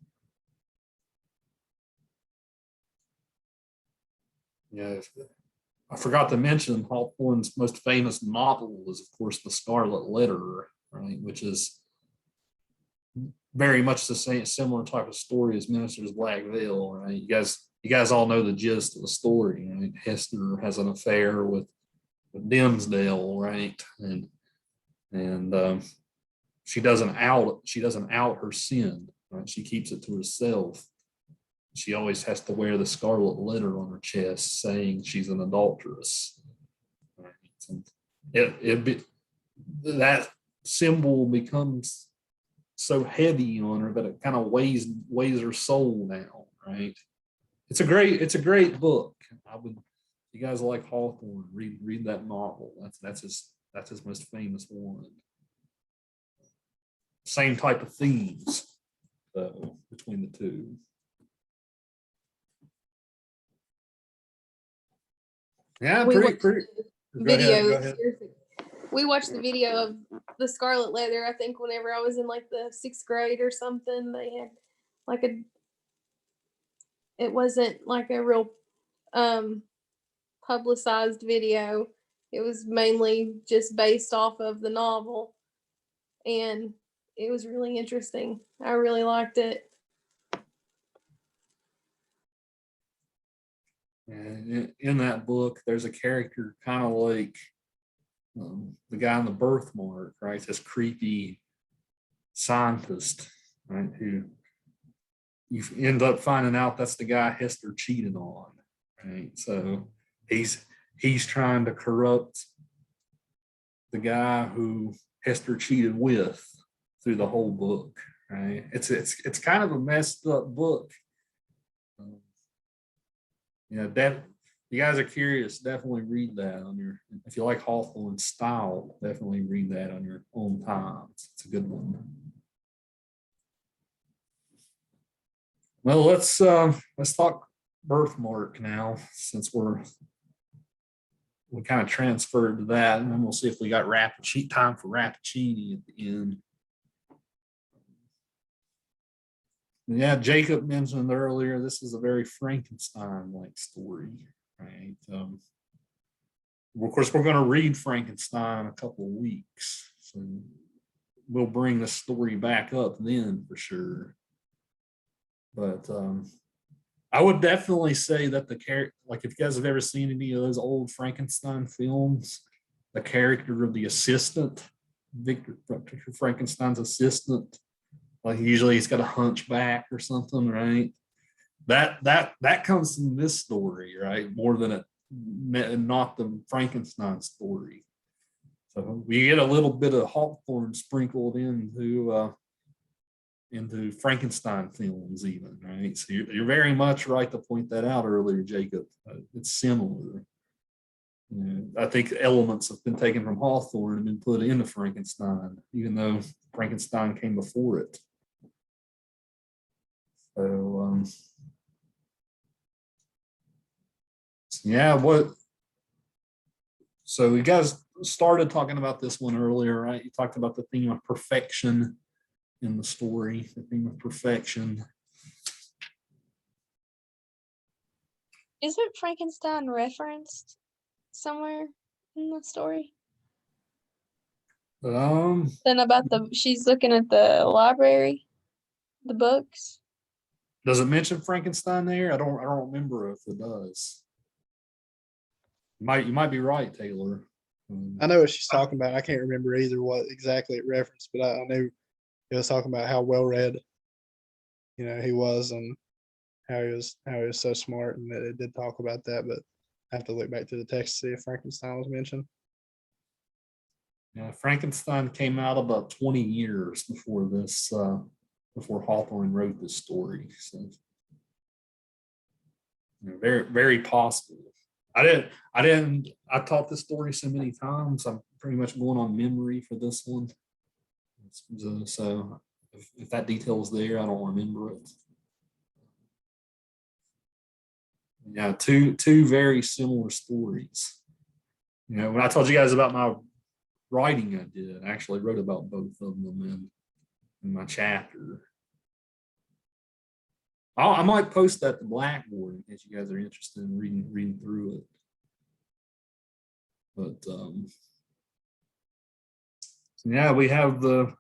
Yeah, I forgot to mention Hawthorne's most famous novel is, of course, The Scarlet Letter, right? Which is very much the same, similar type of story as Minister's Black Veil, right? You guys all know the gist of the story, right? Hester has an affair with Dimsdale, right? And she doesn't out her sin, right? She keeps it to herself. She always has to wear the scarlet letter on her chest saying she's an adulteress. Right? That symbol becomes so heavy on her that it kind of weighs her soul down, right? It's a great book. If you guys like Hawthorne, read that novel. That's his most famous one. Same type of themes between the two. Yeah, We pretty. watched the Go ahead. video. We watched the video of the Scarlet Letter. I think whenever I was in like the 6th grade or something, they had like it wasn't like a real publicized video. It was mainly just based off of the novel, and it was really interesting. I really liked it. And in that book, there's a character kind of like the guy in the birthmark, right? This creepy scientist, right? Who you end up finding out that's the guy Hester cheated on, right? So he's trying to corrupt the guy who Hester cheated with through the whole book, right? It's kind of a messed up book. You guys are curious, definitely read that if you like Hawthorne's style, definitely read that on your own time. It's a good one. Well, let's talk birthmark now, since we kind of transferred to that, and then we'll see if we got time for Rappaccini at the end. Yeah, Jacob mentioned earlier, this is a very Frankenstein-like story, right? Of course, we're going to read Frankenstein in a couple of weeks, so we'll bring the story back up then for sure. But I would definitely say that the character, like if you guys have ever seen any of those old Frankenstein films, the character of the assistant, Victor Frankenstein's assistant, like usually he's got a hunchback or something, right? That comes from this story, right? More than not the Frankenstein story. So we get a little bit of Hawthorne sprinkled into Frankenstein films, even, right? So you're very much right to point that out earlier, Jacob. It's similar. I think elements have been taken from Hawthorne and been put into Frankenstein, even though Frankenstein came before it. So, yeah, so you guys started talking about this one earlier, right? You talked about the theme of perfection in the story, the theme of perfection. Isn't Frankenstein referenced somewhere in the story? Then about she's looking at the library, the books. Does it mention Frankenstein there? I don't remember if it does. You might be right, Taylor. I know what she's talking about. I can't remember either what exactly it referenced, but I knew it was talking about how well read, he was, and how he was so smart, and that it did talk about that. But I have to look back to the text to see if Frankenstein was mentioned. Yeah, Frankenstein came out about 20 years before this, before Hawthorne wrote this story. So, very, very possible. I taught this story so many times. I'm pretty much going on memory for this one. So if that detail is there, I don't remember it. Yeah, two very similar stories. When I told you guys about my writing I did, I actually wrote about both of them in my chapter. I might post that to Blackboard in case you guys are interested in reading through it. But yeah, we have the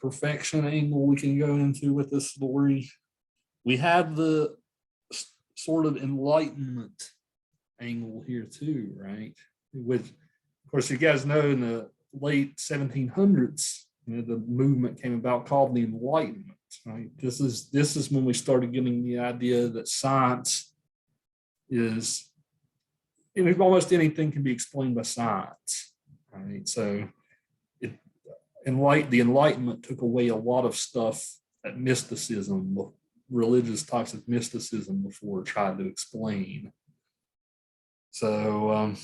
perfection angle we can go into with this story. We have the sort of enlightenment angle here too, right? Which, of course, you guys know in the late 1700s, the movement came about called the Enlightenment. Right? This is when we started getting the idea that science is, almost anything can be explained by science. Right? So the Enlightenment took away a lot of stuff that mysticism, religious types of mysticism before tried to explain. So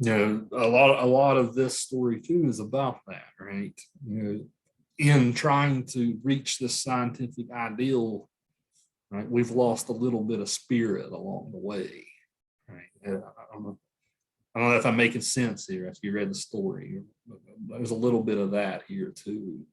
a lot of this story too is about that, right? In trying to reach this scientific ideal, right, we've lost a little bit of spirit along the way, right? I don't know if I'm making sense here after you read the story. There's a little bit of that here too.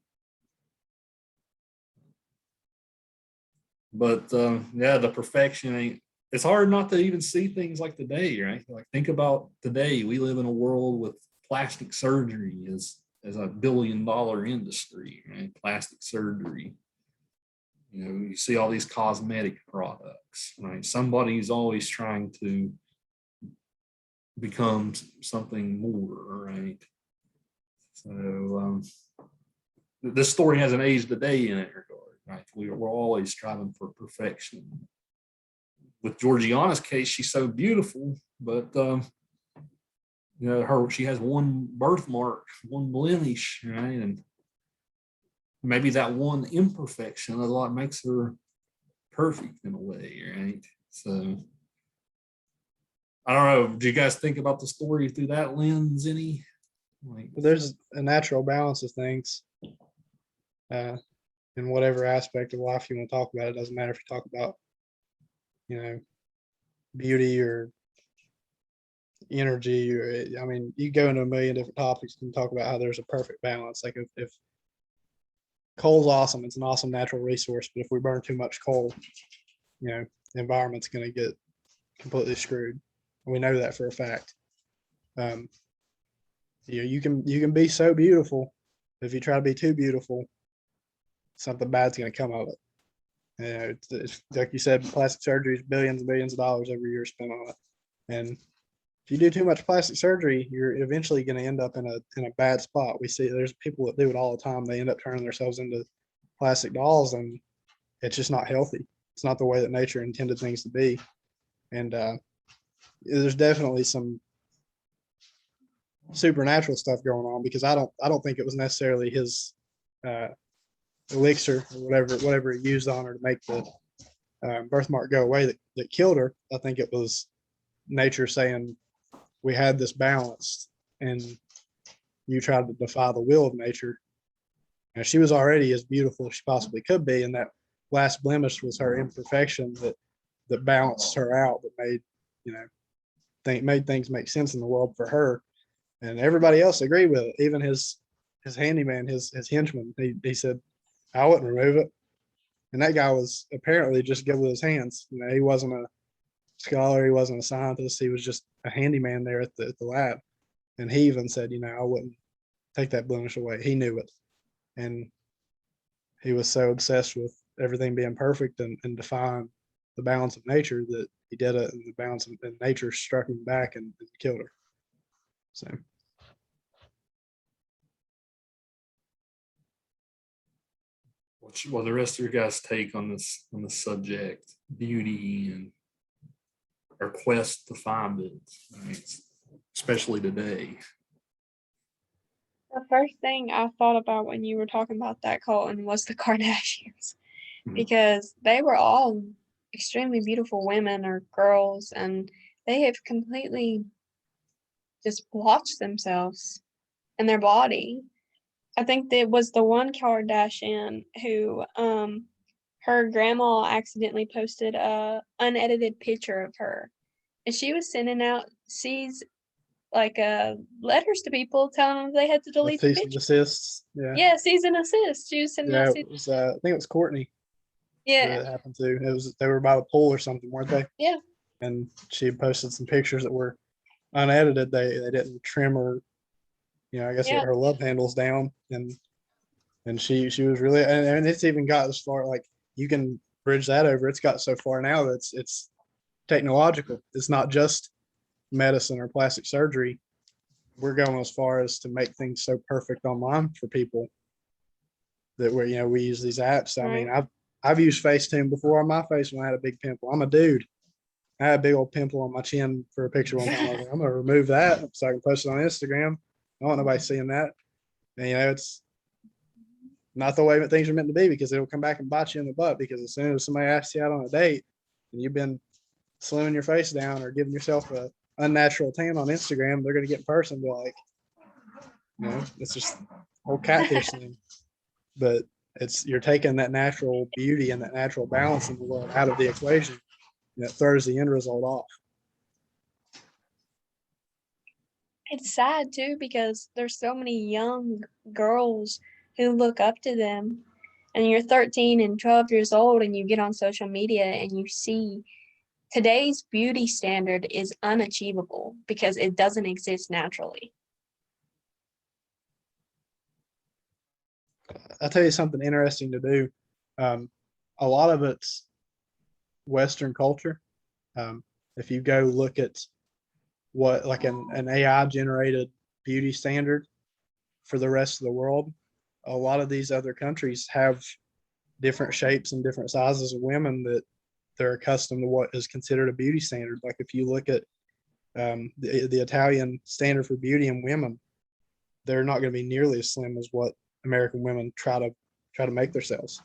But yeah, the perfection it's hard not to even see things like today, right? Like think about today, we live in a world with plastic surgery as a $1 billion industry, right? Plastic surgery. You see all these cosmetic products, right? Somebody's always trying to become something more, right? So this story hasn't aged a day in that regard, right? We're always striving for perfection. With Georgiana's case, she's so beautiful, but she has one birthmark, one blemish, right? And maybe that one imperfection is what makes her perfect in a way, right? So I don't know. Do you guys think about the story through that lens any? There's a natural balance of things in whatever aspect of life you want to talk about. It doesn't matter if you talk about beauty or energy, or you go into a million different topics and talk about how there's a perfect balance. Like if coal's awesome, it's an awesome natural resource, but if we burn too much coal, the environment's going to get completely screwed. We know that for a fact. You can be so beautiful, if you try to be too beautiful, something bad's going to come of it. It's like you said, plastic surgery is billions and billions of dollars every year spent on it. And if you do too much plastic surgery, you're eventually going to end up in a bad spot. We see there's people that do it all the time. They end up turning themselves into plastic dolls, and it's just not healthy. It's not the way that nature intended things to be. And there's definitely some supernatural stuff going on, because I don't think it was necessarily his elixir or whatever he used on her to make the birthmark go away that killed her. I think it was nature saying, we had this balanced and you tried to defy the will of nature. And she was already as beautiful as she possibly could be, and that last blemish was her imperfection that balanced her out, that made things make sense in the world for her. And everybody else agreed with it, even his handyman, his henchman. He said, I wouldn't remove it. And that guy was apparently just good with his hands. He wasn't a scholar, he wasn't a scientist, he was just a handyman there at the lab. And he even said, I wouldn't take that blemish away. He knew it. And he was so obsessed with everything being perfect and defying the balance of nature that he did it, and the balance of nature struck him back and killed her. So well, the rest of your guys' take on this subject, beauty and our quest to find it, right? Especially today. The first thing I thought about when you were talking about that, Colton, was the Kardashians, Mhm. because they were all extremely beautiful women or girls, and they have completely just blotched themselves and their body. I think there was the one Kardashian who her grandma accidentally posted a unedited picture of her, and she was sending out like letters to people telling them they had to With delete the cease and picture. desist. Yeah. Yeah, cease and assist. She was sending Yeah. out It was, I think it was Courtney yeah, that it happened to. It was, they were by the pool or something, weren't they? yeah, And she had posted some pictures that were unedited. They didn't trim her, I guess yeah. her love handles down. And she was really, and it's even got as far, like, you can bridge that over. It's got so far now that it's technological. It's not just medicine or plastic surgery. We're going as far as to make things so perfect online for people that we use these apps. I mean, Right. I've used Facetune before on my face when I had a big pimple. I'm a dude. I had a big old pimple on my chin for a picture one time. I was like, I'm gonna remove that so I can post it on Instagram. I don't want nobody seeing that. And it's not the way that things are meant to be, because it'll come back and bite you in the butt. Because as soon as somebody asks you out on a date and you've been slimming your face down or giving yourself a unnatural tan on Instagram, they're gonna get in person and be like, it's just whole catfish thing. But you're taking that natural beauty and that natural balance in the world out of the equation, and it throws the end result off. It's sad too because there's so many young girls who look up to them, and you're 13 and 12 years old and you get on social media and you see today's beauty standard is unachievable because it doesn't exist naturally. I'll tell you something interesting to do. A lot of it's Western culture. If you go look at what, like an AI generated beauty standard for the rest of the world, a lot of these other countries have different shapes and different sizes of women that they're accustomed to what is considered a beauty standard. Like if you look at the Italian standard for beauty in women, they're not going to be nearly as slim as what American women try to make themselves.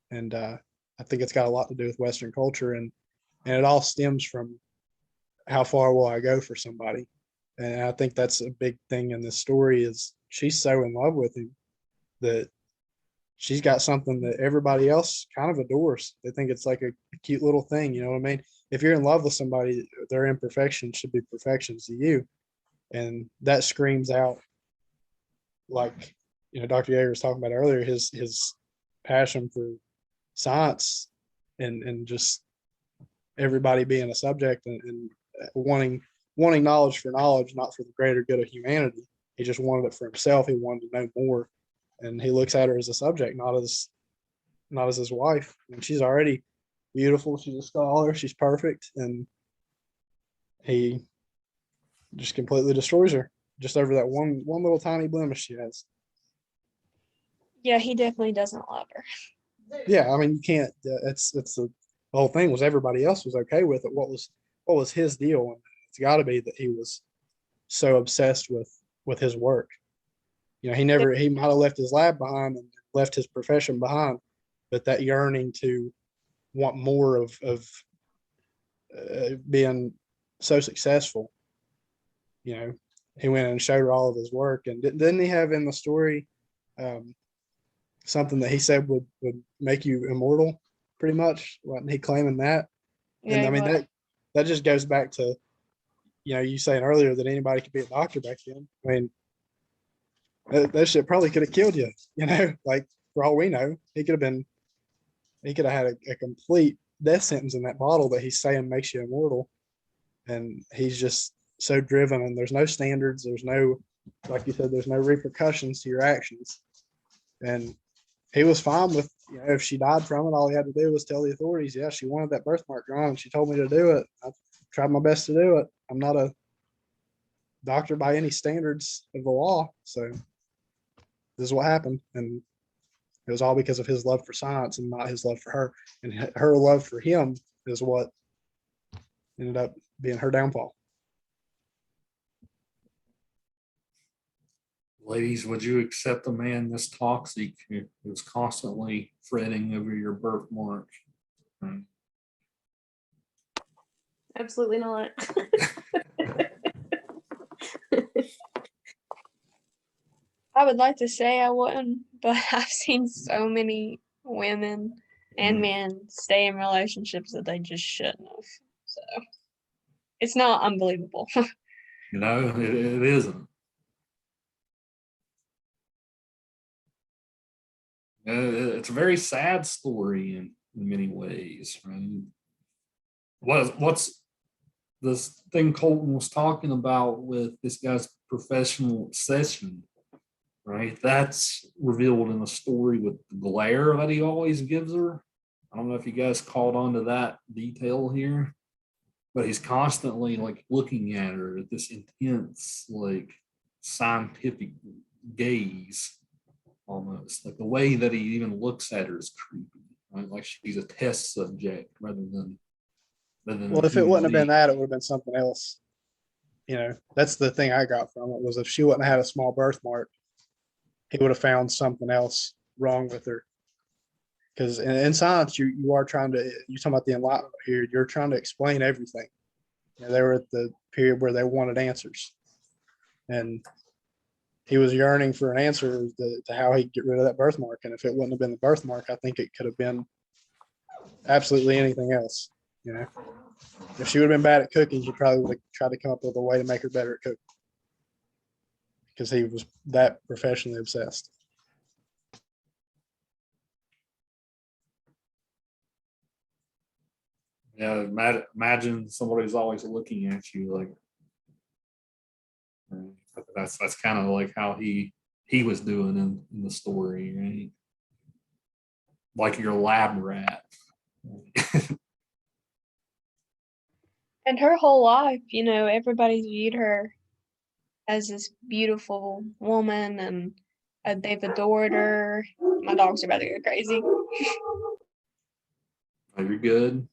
And I think it's got a lot to do with Western culture, and it all stems from how far will I go for somebody. And I think that's a big thing in this story is she's so in love with him that she's got something that everybody else kind of adores. They think it's like a cute little thing. You know what I mean? If you're in love with somebody, their imperfections should be perfections to you. And that screams out, like, Dr. Yeager was talking about earlier, his passion for science and just everybody being a subject and wanting knowledge for knowledge, not for the greater good of humanity. He just wanted it for himself. He wanted to know more. And he looks at her as a subject, not as his wife. And she's already beautiful. She's a scholar. She's perfect. And he just completely destroys her just over that one little tiny blemish she has. Yeah, he definitely doesn't love her. Yeah, I mean, you can't. It's the whole thing was everybody else was okay with it. What was his deal? And it's got to be that he was so obsessed with his work. He might have left his lab behind and left his profession behind, but that yearning to want more of being so successful, he went and showed her all of his work. And didn't he have in the story something that he said would make you immortal, pretty much? Wasn't he claiming that? Yeah, And I he mean, was. that just goes back to, you saying earlier that anybody could be a doctor back then. I mean, that shit probably could have killed you, like, for all we know. He could have had a complete death sentence in that bottle that he's saying makes you immortal. And he's just so driven, and there's no standards. There's no, like you said, there's no repercussions to your actions. And he was fine with, if she died from it, all he had to do was tell the authorities, yeah, she wanted that birthmark drawn and she told me to do it. I tried my best to do it. I'm not a doctor by any standards of the law. So this is what happened. And it was all because of his love for science and not his love for her. And her love for him is what ended up being her downfall. Ladies, would you accept a man this toxic who's constantly fretting over your birthmark? Absolutely not. I would like to say I wouldn't, but I've seen so many women and men stay in relationships that they just shouldn't have. So it's not unbelievable. You know, it isn't. It's a very sad story in many ways, right? What's this thing Colton was talking about with this guy's professional obsession, right? That's revealed in the story with the glare that he always gives her. I don't know if you guys caught on to that detail here, but he's constantly like looking at her at this intense, like scientific gaze, almost like the way that he even looks at her is creepy, right? Like she's a test subject rather than Well, a if it human wouldn't have been being. that, it would have been something else. That's the thing I got from it, was if she wouldn't have had a small birthmark, he would have found something else wrong with her. Because in science, you are trying to, you're talking about the Enlightenment period, you're trying to explain everything. They were at the period where they wanted answers. And he was yearning for an answer to how he'd get rid of that birthmark. And if it wouldn't have been the birthmark, I think it could have been absolutely anything else. If she would have been bad at cooking, he probably would have tried to come up with a way to make her better at cooking, because he was that professionally obsessed. Yeah, imagine somebody's always looking at you like that's kind of like how he was doing in the story, right? Like your lab rat. And her whole life, everybody's viewed her as this beautiful woman, and they've adored her. My dogs are about to go crazy. Oh, you're good.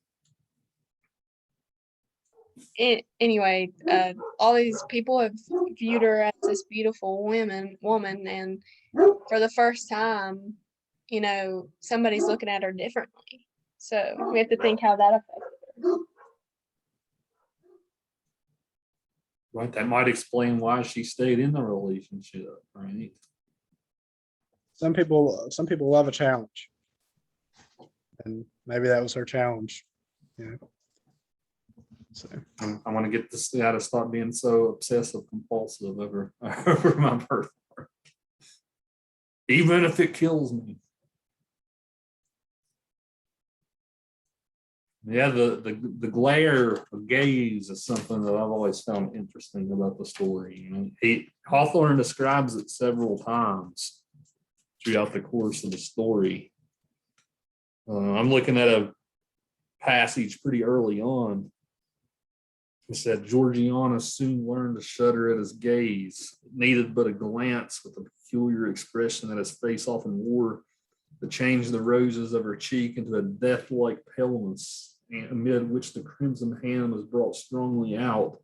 Anyway, all these people have viewed her as this beautiful woman, and for the first time, somebody's looking at her differently. So we have to think how that affected her. Right, that might explain why she stayed in the relationship, right? Some people love a challenge, and maybe that was her challenge. So I want to get this guy to stop being so obsessive compulsive over my birthmark, even if it kills me. Yeah, the glare of gaze is something that I've always found interesting about the story. Hawthorne describes it several times throughout the course of the story. I'm looking at a passage pretty early on. It said Georgiana soon learned to shudder at his gaze. It needed but a glance with the peculiar expression that his face often wore to change the roses of her cheek into a death-like paleness, amid which the crimson hand was brought strongly out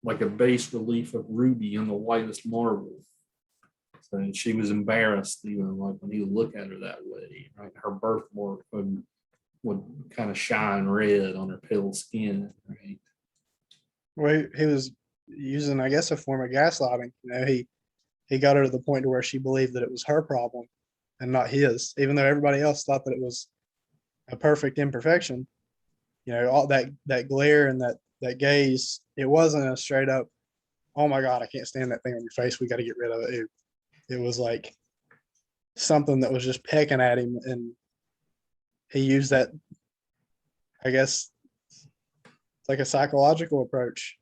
like a bas relief of ruby in the whitest marble. So she was embarrassed, even like when he would look at her that way, right? Her birthmark would kind of shine red on her pale skin, right? well, he was using, I guess, a form of gaslighting. He got her to the point to where she believed that it was her problem and not his, even though everybody else thought that it was a perfect imperfection. All that glare and that gaze, it wasn't a straight up, oh my God, I can't stand that thing on your face, we got to get rid of it. It was like something that was just pecking at him, and he used that, I guess, it's like a psychological approach.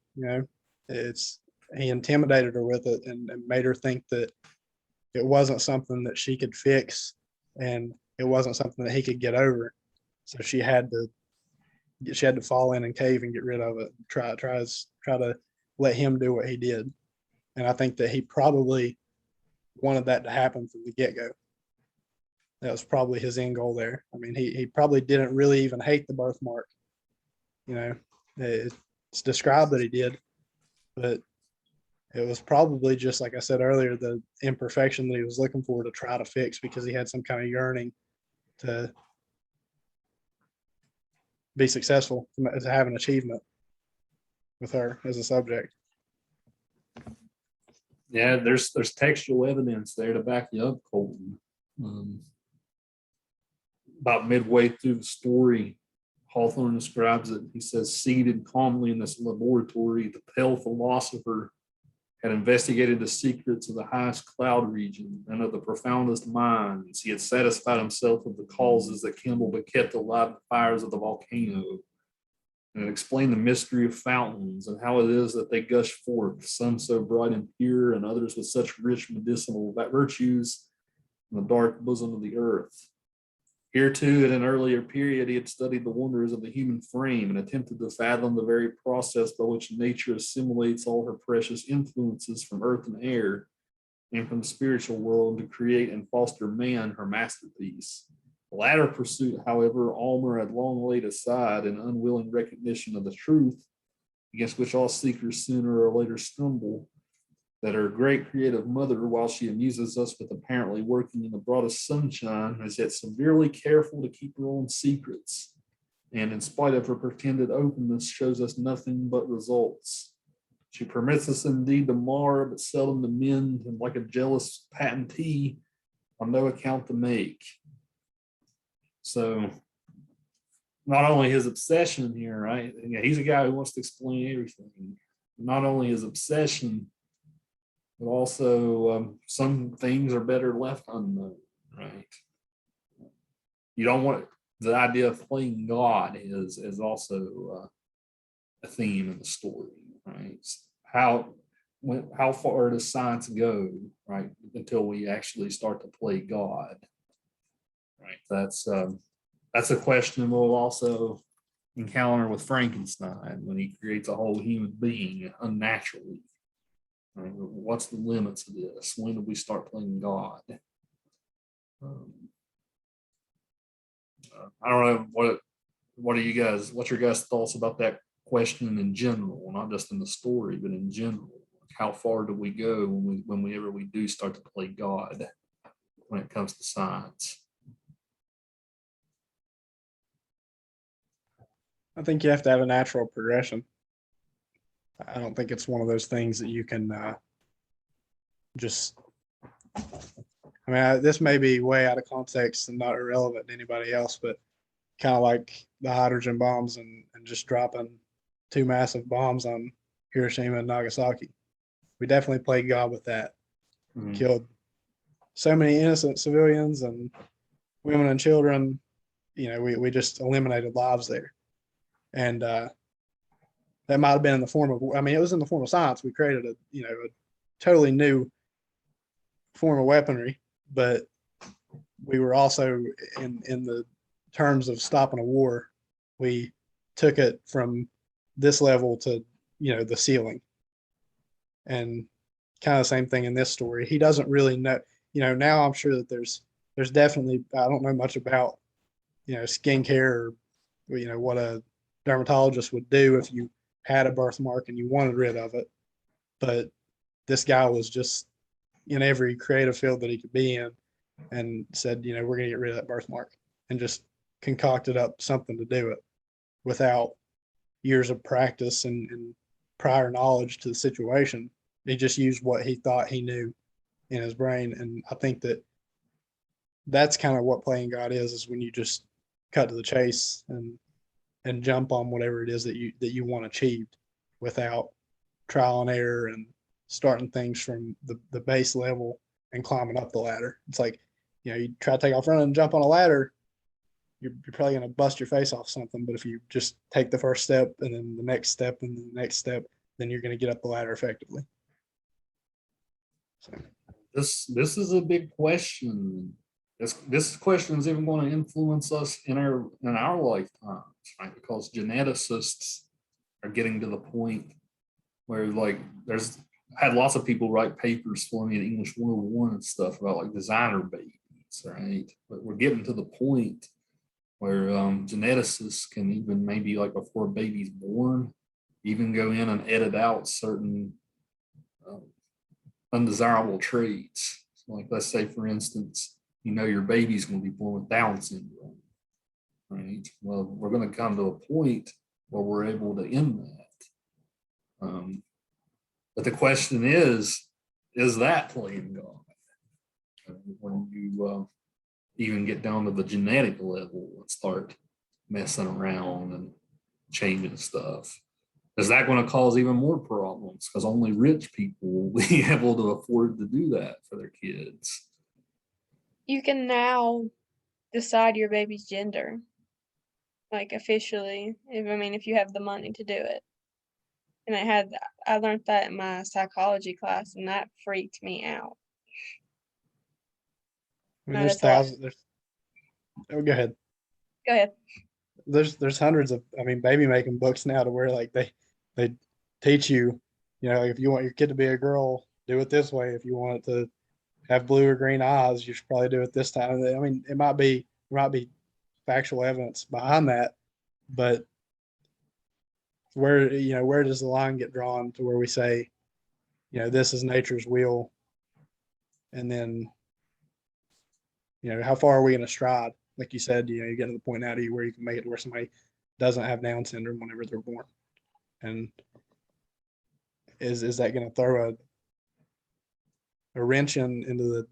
He intimidated her with it, and made her think that it wasn't something that she could fix, and it wasn't something that he could get over. So she had to fall in and cave and get rid of it. Try to let him do what he did. And I think that he probably wanted that to happen from the get-go. That was probably his end goal there. I mean, he probably didn't really even hate the birthmark. It's described that he did, but it was probably, just like I said earlier, the imperfection that he was looking for to try to fix, because he had some kind of yearning to be successful, to have an achievement. with her as a subject. Yeah, there's textual evidence there to back you up, Colton. About midway through the story, Hawthorne describes it. He says, seated calmly in this laboratory, the pale philosopher had investigated the secrets of the highest cloud region and of the profoundest minds. He had satisfied himself of the causes that kindled but kept alive the fires of the volcano, and it explained the mystery of fountains and how it is that they gush forth, some so bright and pure, and others with such rich medicinal virtues in the dark bosom of the earth. Here too, at an earlier period, he had studied the wonders of the human frame and attempted to fathom the very process by which nature assimilates all her precious influences from earth and air and from the spiritual world to create and foster man her masterpiece. The latter pursuit, however, Almer had long laid aside in unwilling recognition of the truth, against which all seekers sooner or later stumble, that her great creative mother, while she amuses us with apparently working in the broadest sunshine, is yet severely careful to keep her own secrets, and in spite of her pretended openness, shows us nothing but results. She permits us indeed to mar, but seldom to mend, and like a jealous patentee, on no account to make. So not only his obsession here, right? Yeah, he's a guy who wants to explain everything. Not only his obsession, but also some things are better left unknown, right? You don't want the idea of playing God is also a theme in the story, right? How far does science go, right? Until we actually start to play God, right? That's a question we'll also encounter with Frankenstein when he creates a whole human being unnaturally. What's the limits of this? When do we start playing God? I don't know what are you guys, what's your guys' thoughts about that question in general, not just in the story, but in general? How far do we go whenever we do start to play God when it comes to science? I think you have to have a natural progression. I don't think it's one of those things that you can just. I mean, this may be way out of context and not irrelevant to anybody else, but kind of like the hydrogen bombs and just dropping two massive bombs on Hiroshima and Nagasaki. We definitely played God with that. Mhm. Killed so many innocent civilians and women and children. You know, we just eliminated lives there. And that might have been in the form of, I mean, it was in the form of science. We created a totally new form of weaponry, but we were also in the terms of stopping a war, we took it from this level to, the ceiling. And kind of the same thing in this story. He doesn't really know, now I'm sure that there's definitely, I don't know much about, skincare or, what a dermatologist would do if you had a birthmark and you wanted rid of it. But this guy was just in every creative field that he could be in and said, we're going to get rid of that birthmark, and just concocted up something to do it without years of practice and prior knowledge to the situation. He just used what he thought he knew in his brain. And I think that that's kind of what playing God is when you just cut to the chase and jump on whatever it is that you want achieved without trial and error and starting things from the base level and climbing up the ladder. It's like, you try to take off running and jump on a ladder, you're probably going to bust your face off something. But if you just take the first step and then the next step and the next step, then you're going to get up the ladder effectively. So. This is a big question. This question is even going to influence us in our lifetimes, right? Because geneticists are getting to the point where, like, there's had lots of people write papers for me in English 101 and stuff about like designer babies, right? But we're getting to the point where geneticists can even, maybe like before a baby's born, even go in and edit out certain undesirable traits. So, like, let's say, for instance, your baby's going to be born with Down syndrome, right? Well, we're going to come to a point where we're able to end that. But the question is that playing God? When you even get down to the genetic level and start messing around and changing stuff, is that going to cause even more problems? Because only rich people will be able to afford to do that for their kids. You can now decide your baby's gender, like officially. If you have the money to do it. And I learned that in my psychology class, and that freaked me out. I mean, No, there's that's all. thousands. Oh, go ahead. Go ahead. There's hundreds of, I mean, baby making books now to where like they teach you, like if you want your kid to be a girl, do it this way. If you want it to have blue or green eyes, you should probably do it this time. I mean, there might be factual evidence behind that, but where does the line get drawn to where we say, this is nature's will, and then how far are we going to stride? Like you said, you get to the point now where you can make it where somebody doesn't have Down syndrome whenever they're born, and is that going to throw a wrench into the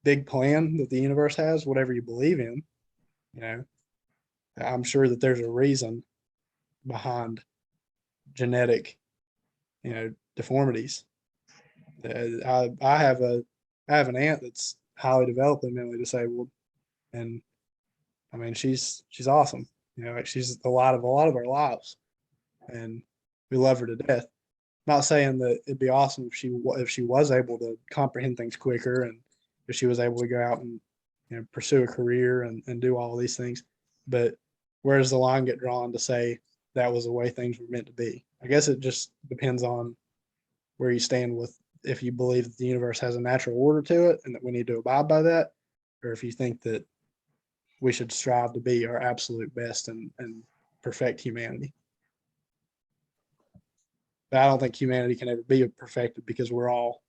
big plan that the universe has, whatever you believe in? I'm sure that there's a reason behind genetic, deformities. I have an aunt that's highly developmentally disabled, and I mean she's awesome. Like she's the light of a lot of our lives, and we love her to death. Not saying that it'd be awesome if she was able to comprehend things quicker, and if she was able to go out and pursue a career and do all of these things, but where does the line get drawn to say that was the way things were meant to be? I guess it just depends on where you stand with, if you believe that the universe has a natural order to it and that we need to abide by that, or if you think that we should strive to be our absolute best and perfect humanity. But I don't think humanity can ever be perfected because we're all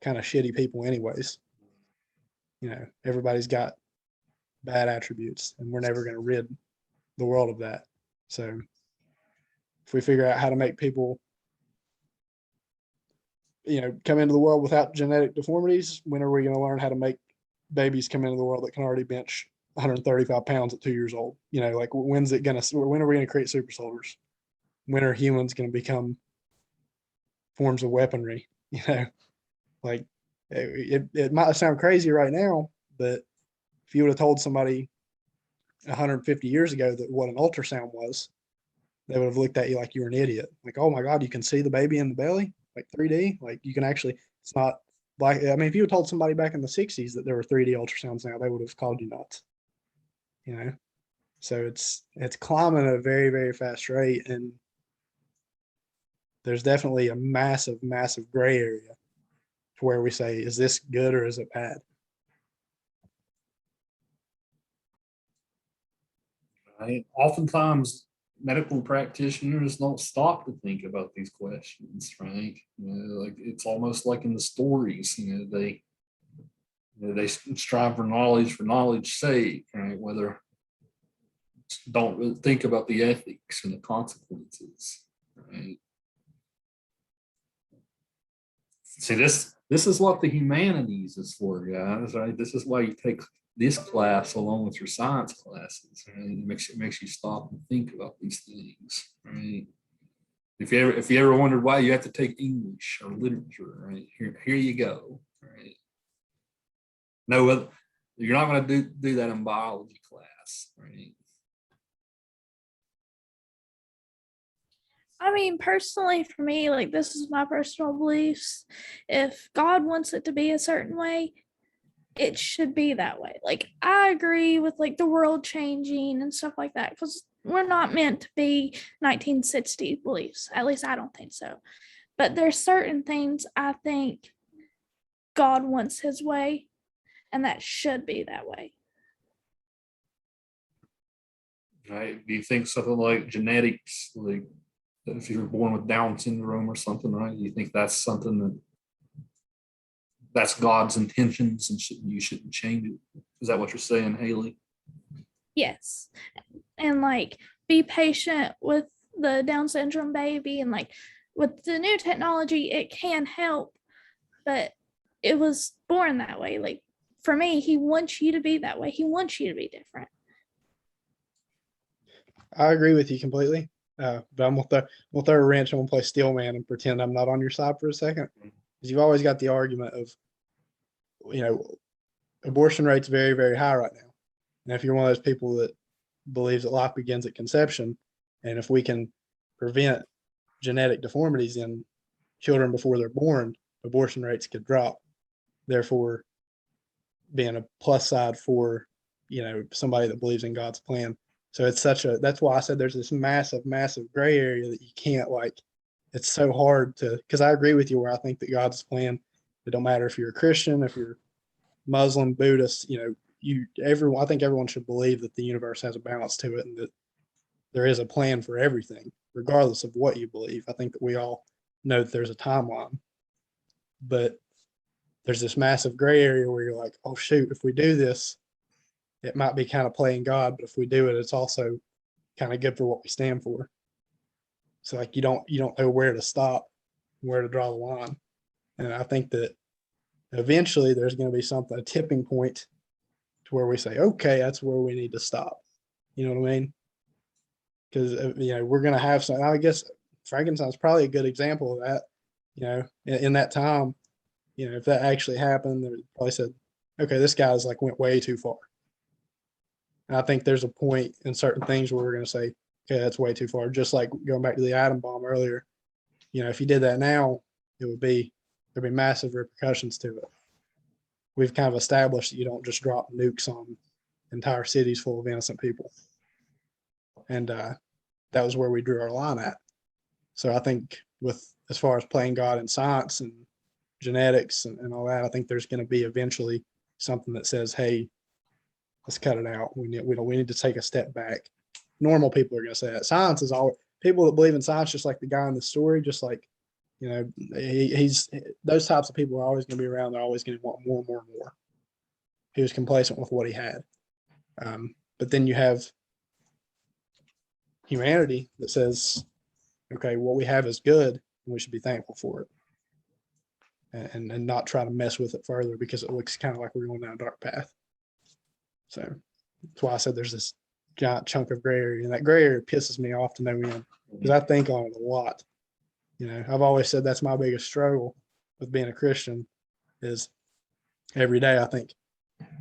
kind of shitty people anyways. Everybody's got bad attributes, and we're never going to rid the world of that. So if we figure out how to make people come into the world without genetic deformities, when are we going to learn how to make babies come into the world that can already bench 135 pounds at 2 years old? Like when are we going to create super soldiers? When are humans going to become forms of weaponry? Like it might sound crazy right now, but if you would have told somebody 150 years ago that what an ultrasound was, they would have looked at you like you were an idiot. Like, oh my God, you can see the baby in the belly, like 3D. Like you can actually, it's not like, I mean, if you had told somebody back in the 60s that there were 3D ultrasounds now, they would have called you nuts. So it's climbing at a very, very fast rate, and there's definitely a massive, massive gray area to where we say, is this good or is it bad? Right? Oftentimes, medical practitioners don't stop to think about these questions, right? Like it's almost like in the stories, they strive for knowledge's sake, right? Whether don't really think about the ethics and the consequences, right? See, this is what the humanities is for, guys, right? This is why you take this class along with your science classes, right? It makes you stop and think about these things, right? If you ever wondered why you have to take English or literature, right? Here you go, right? No, you're not going to do that in biology class, right? I mean, personally, for me, like, this is my personal beliefs. If God wants it to be a certain way, it should be that way. Like, I agree with like the world changing and stuff like that, because we're not meant to be 1960 beliefs. At least I don't think so. But there's certain things I think God wants his way, and that should be that way. Right? Do you think something like genetics, like if you're born with Down syndrome or something, right? You think that's something that's God's intentions and you shouldn't change it? Is that what you're saying, Haley? Yes. And like, be patient with the Down syndrome baby, and like with the new technology, it can help, but it was born that way. Like for me, he wants you to be that way. He wants you to be different. I agree with you completely. But we'll throw a wrench and we'll play steel man and pretend I'm not on your side for a second. Because you've always got the argument of, abortion rate's very, very high right now. And if you're one of those people that believes that life begins at conception, and if we can prevent genetic deformities in children before they're born, abortion rates could drop. Therefore, being a plus side for, somebody that believes in God's plan. So that's why I said there's this massive, massive gray area that you can't it's so hard because I agree with you where I think that God's plan, it don't matter if you're a Christian, if you're Muslim, Buddhist, I think everyone should believe that the universe has a balance to it and that there is a plan for everything, regardless of what you believe. I think that we all know that there's a timeline, but there's this massive gray area where you're like, oh shoot, if we do this, it might be kind of playing God, but if we do it, it's also kind of good for what we stand for. So you don't know where to stop, where to draw the line. And I think that eventually there's going to be a tipping point to where we say, okay, that's where we need to stop. You know what I mean? Because, we're going to have some, I guess Frankenstein's probably a good example of that, in that time, if that actually happened, they probably said, okay, this guy's went way too far. And I think there's a point in certain things where we're going to say, okay, that's way too far. Just like going back to the atom bomb earlier, if you did that now, there'd be massive repercussions to it. We've kind of established that you don't just drop nukes on entire cities full of innocent people. And that was where we drew our line at. So I think as far as playing God in science and genetics and all that, I think there's going to be eventually something that says, hey, let's cut it out. We need to take a step back. Normal people are going to say that. Science is all people that believe in science, just like the guy in the story, just like, he's those types of people are always going to be around. They're always going to want more and more and more. He was complacent with what he had. But then you have humanity that says, okay, what we have is good and we should be thankful for it. And not try to mess with it further because it looks kind of like we're going down a dark path. So that's why I said there's this giant chunk of gray area, and that gray area pisses me off to no end because I think on it a lot. I've always said that's my biggest struggle with being a Christian is every day I think,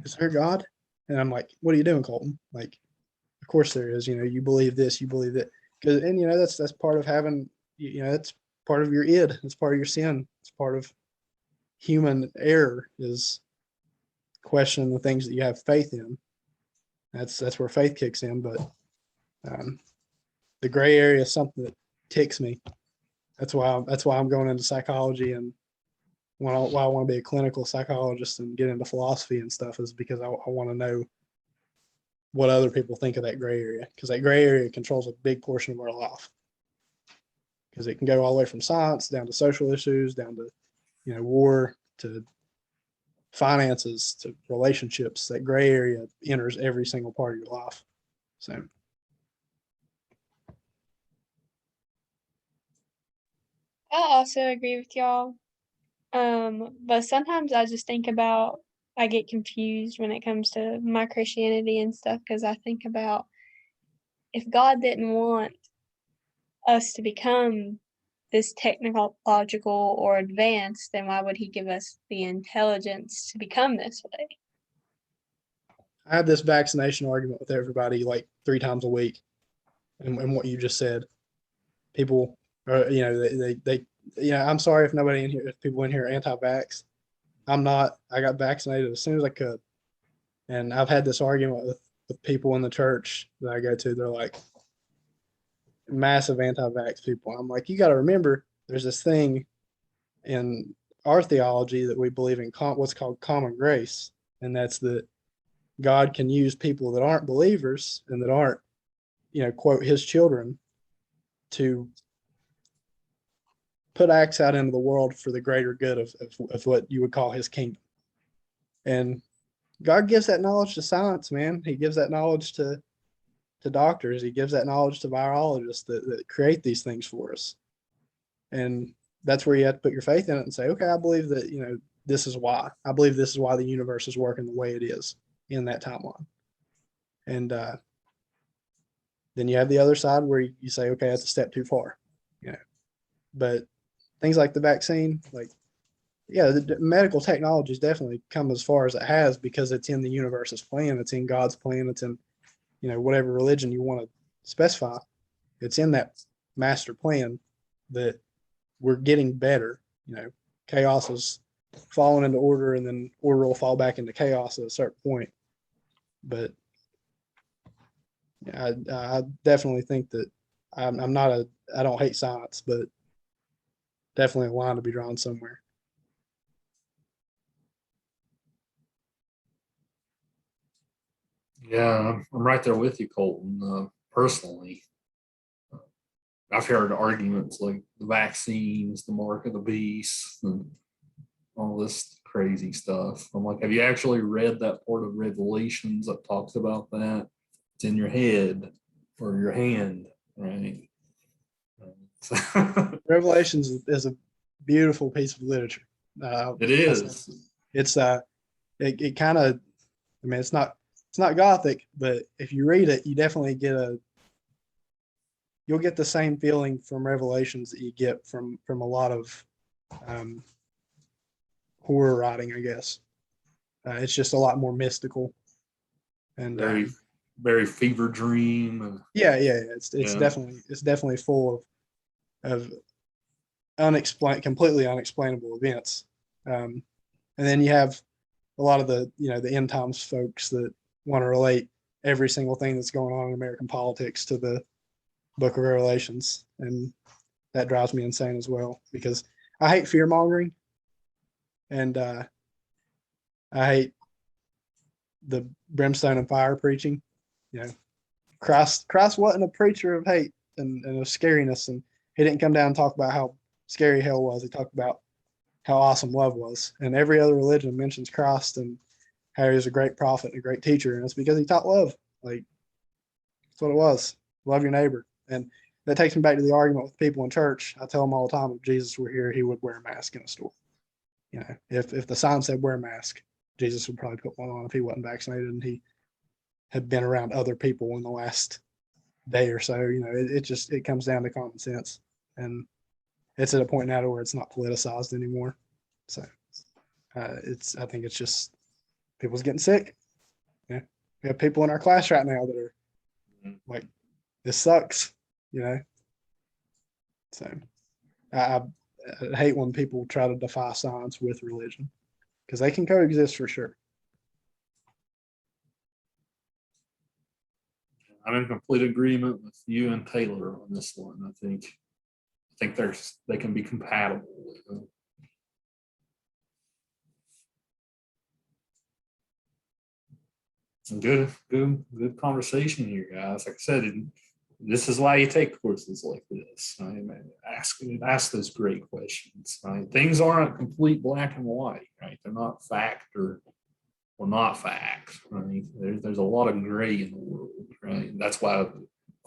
is there God? And I'm like, what are you doing, Colton? Of course there is. You believe this, you believe that, because that's part of having, that's part of your id. It's part of your sin. It's part of human error is questioning the things that you have faith in. That's where faith kicks in. But the gray area is something that ticks me. That's why I'm going into psychology and why I want to be a clinical psychologist and get into philosophy and stuff is because I want to know what other people think of that gray area, because that gray area controls a big portion of our life. Because it can go all the way from science down to social issues, down to war, to finances, to relationships. That gray area enters every single part of your life. So I also agree with y'all. But sometimes I just think about, I get confused when it comes to my Christianity and stuff because I think about if God didn't want us to become this technological or advanced, then why would he give us the intelligence to become this way? I have this vaccination argument with everybody 3 times a week, and what you just said. People are, they I'm sorry if people in here are anti-vax. I'm not. I got vaccinated as soon as I could. And I've had this argument with people in the church that I go to. They're like massive anti-vax people. I'm like, you got to remember, there's this thing in our theology that we believe in what's called common grace. And that's that God can use people that aren't believers and that aren't, quote, his children to put acts out into the world for the greater good of what you would call his kingdom. And God gives that knowledge to science, man. He gives that knowledge to to doctors. He gives that knowledge to virologists that create these things for us. And that's where you have to put your faith in it and say, okay, I believe that, this is why. I believe this is why the universe is working the way it is in that timeline. And then you have the other side where you say, okay, that's a step too far. But things like the vaccine, like, yeah, the medical technology has definitely come as far as it has because it's in the universe's plan. It's in God's plan. It's in, whatever religion you want to specify. It's in that master plan that we're getting better. Chaos is falling into order, and then order will fall back into chaos at a certain point. But I definitely think that I don't hate science, but definitely a line to be drawn somewhere. Yeah, I'm right there with you, Colton. Personally, I've heard arguments like the vaccines, the mark of the beast, and all this crazy stuff. I'm like, have you actually read that part of Revelations that talks about that? It's in your head or your hand, right? Revelations is a beautiful piece of literature. It is. It's it kind of, I mean, it's not gothic, but if you read it, you definitely you'll get the same feeling from Revelations that you get from a lot of horror writing, I guess. It's just a lot more mystical and Very, very fever dream. yeah. It's definitely full of completely unexplainable events. And then you have a lot of the end times folks that want to relate every single thing that's going on in American politics to the Book of Revelations, and that drives me insane as well because I hate fear mongering, and I hate the brimstone and fire preaching. Christ wasn't a preacher of hate and of scariness, and he didn't come down and talk about how scary hell was. He talked about how awesome love was, and every other religion mentions Christ and how he was a great prophet and a great teacher, and it's because he taught love. Like, that's what it was. Love your neighbor. And that takes me back to the argument with people in church. I tell them all the time, if Jesus were here, he would wear a mask in a store. If the sign said wear a mask, Jesus would probably put one on if he wasn't vaccinated and he had been around other people in the last day or so. It comes down to common sense, and it's at a point now where it's not politicized anymore. So I think it's just people's getting sick. We have people in our class right now that are like, this sucks. So I hate when people try to defy science with religion because they can coexist for sure. I'm in complete agreement with you and Taylor on this one. I think they can be compatible. Good conversation here, guys. Like I said, this is why you take courses like this. Right? Ask those great questions. Right? Things aren't complete black and white. Right? They're not fact or not fact. Right? There's a lot of gray in the world. Right? That's why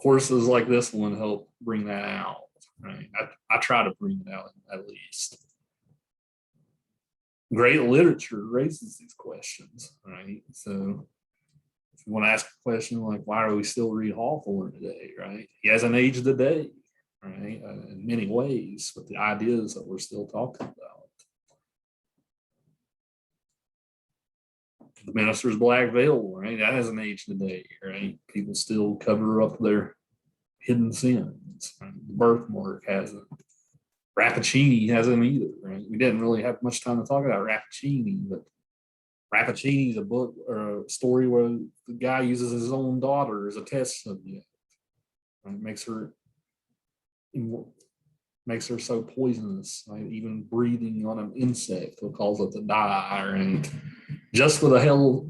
courses like this one help bring that out. Right? I try to bring it out at least. Great literature raises these questions. Right? So if you want to ask a question like, why do we still read Hawthorne today, right? He hasn't aged a day, right? In many ways, but the ideas that we're still talking about. The minister's black veil, right? That hasn't aged a day, right? People still cover up their hidden sins. Right? The birthmark hasn't. Rappaccini hasn't either, right? We didn't really have much time to talk about Rappaccini, but Rappaccini is a book or a story where the guy uses his own daughter as a test subject. And it makes her so poisonous, right? Even breathing on an insect will cause it to die, right? Just for the hell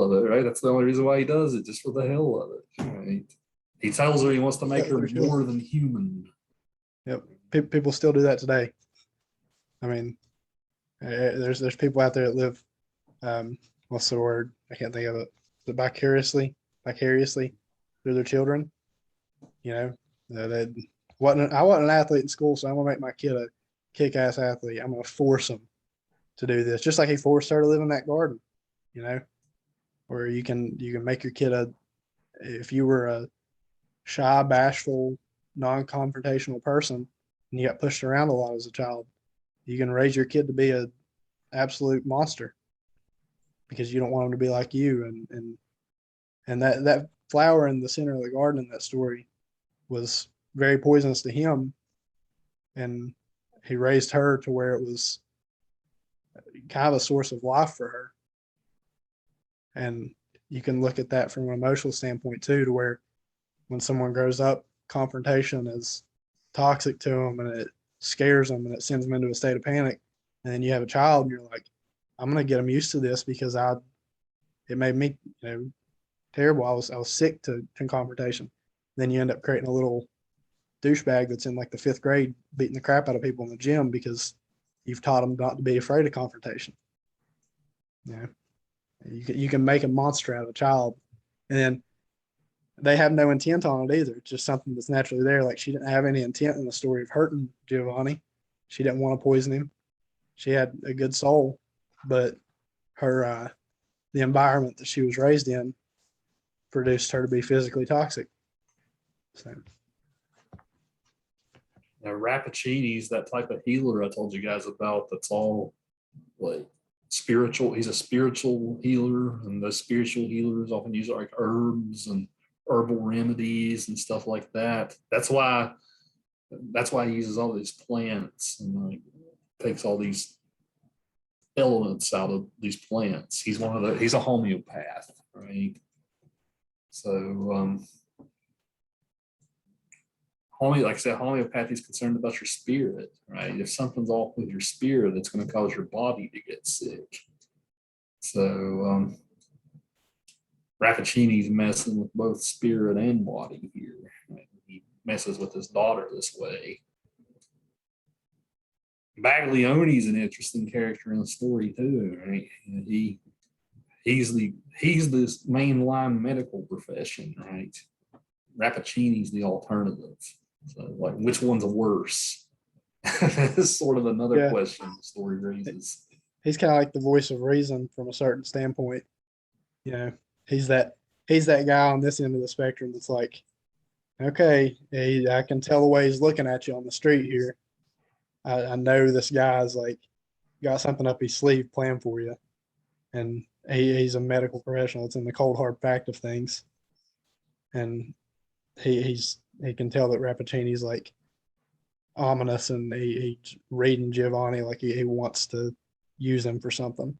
of it, right? That's the only reason why he does it, just for the hell of it, right? He tells her he wants to make her more than human. Yep, people still do that today. I mean, there's people out there that live, what's the word? I can't think of it. Vicariously. through their children. You know, that I wasn't an athlete in school, so I'm gonna make my kid a kick-ass athlete. I'm gonna force him to do this, just like he forced her to live in that garden. You know, where you can make your kid if you were a shy, bashful, non-confrontational person and you got pushed around a lot as a child, you can raise your kid to be a absolute monster because you don't want him to be like you. And that flower in the center of the garden in that story was very poisonous to him, and he raised her to where it was kind of a source of life for her. And you can look at that from an emotional standpoint too, to where when someone grows up, confrontation is toxic to them and it scares them and it sends them into a state of panic. And then you have a child and you're like, I'm going to get them used to this because it made me, terrible. I was sick to confrontation. Then you end up creating a little douchebag that's in like the 5th grade beating the crap out of people in the gym because you've taught them not to be afraid of confrontation. You can make a monster out of a child, and then they have no intent on it either. It's just something that's naturally there. Like she didn't have any intent in the story of hurting Giovanni. She didn't want to poison him. She had a good soul, but her the environment that she was raised in produced her to be physically toxic. So. Now, Rappaccini's that type of healer I told you guys about. That's all like spiritual. He's a spiritual healer, and those spiritual healers often use like herbs and herbal remedies and stuff like that. That's why he uses all these plants and like takes all these elements out of these plants. He's a homeopath, right? So like I said, homeopathy is concerned about your spirit, right? If something's off with your spirit, it's going to cause your body to get sick. So Rappaccini's messing with both spirit and body here. Right? He messes with his daughter this way. Baglioni's an interesting character in the story too, right? He's this mainline medical profession, right? Rappaccini's the alternative. So, like, which one's worse? That's sort of another question the story raises. He's kind of like the voice of reason from a certain standpoint. He's that guy on this end of the spectrum that's like, okay, I can tell the way he's looking at you on the street here. I know this guy's like got something up his sleeve planned for you, and he's a medical professional. It's in the cold hard fact of things, and he can tell that Rappaccini's like ominous, and he's reading Giovanni like he wants to use him for something,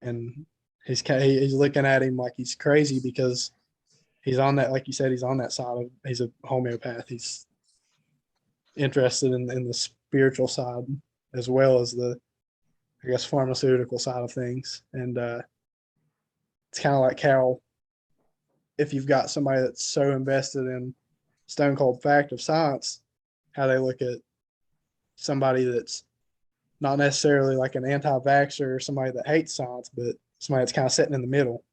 and he's looking at him like he's crazy because he's on that, like you said, he's on that side of, he's a homeopath. He's interested in the spiritual side as well as the, I guess, pharmaceutical side of things. And it's kind of like how if you've got somebody that's so invested in stone cold fact of science, how they look at somebody that's not necessarily like an anti-vaxxer or somebody that hates science, but somebody that's kind of sitting in the middle,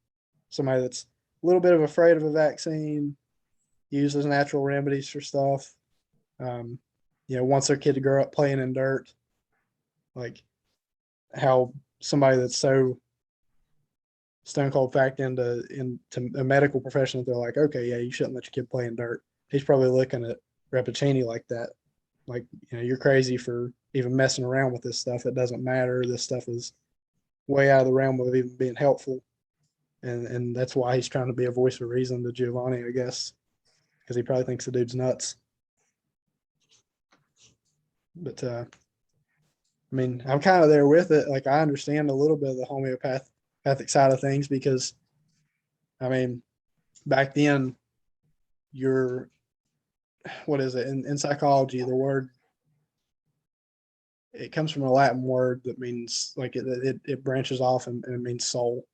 somebody that's a little bit of afraid of a vaccine, uses natural remedies for stuff. Wants their kid to grow up playing in dirt. Like how somebody that's so stone cold fact into a medical profession that they're like, okay, yeah, you shouldn't let your kid play in dirt. He's probably looking at Rappaccini like that. Like, you're crazy for even messing around with this stuff. It doesn't matter. This stuff is way out of the realm of even being helpful. And that's why he's trying to be a voice of reason to Giovanni, I guess, because he probably thinks the dude's nuts. But I'm kind of there with it. Like, I understand a little bit of the homeopathic side of things because, back then, what is it in psychology? The word, it comes from a Latin word that means like it branches off and it means soul.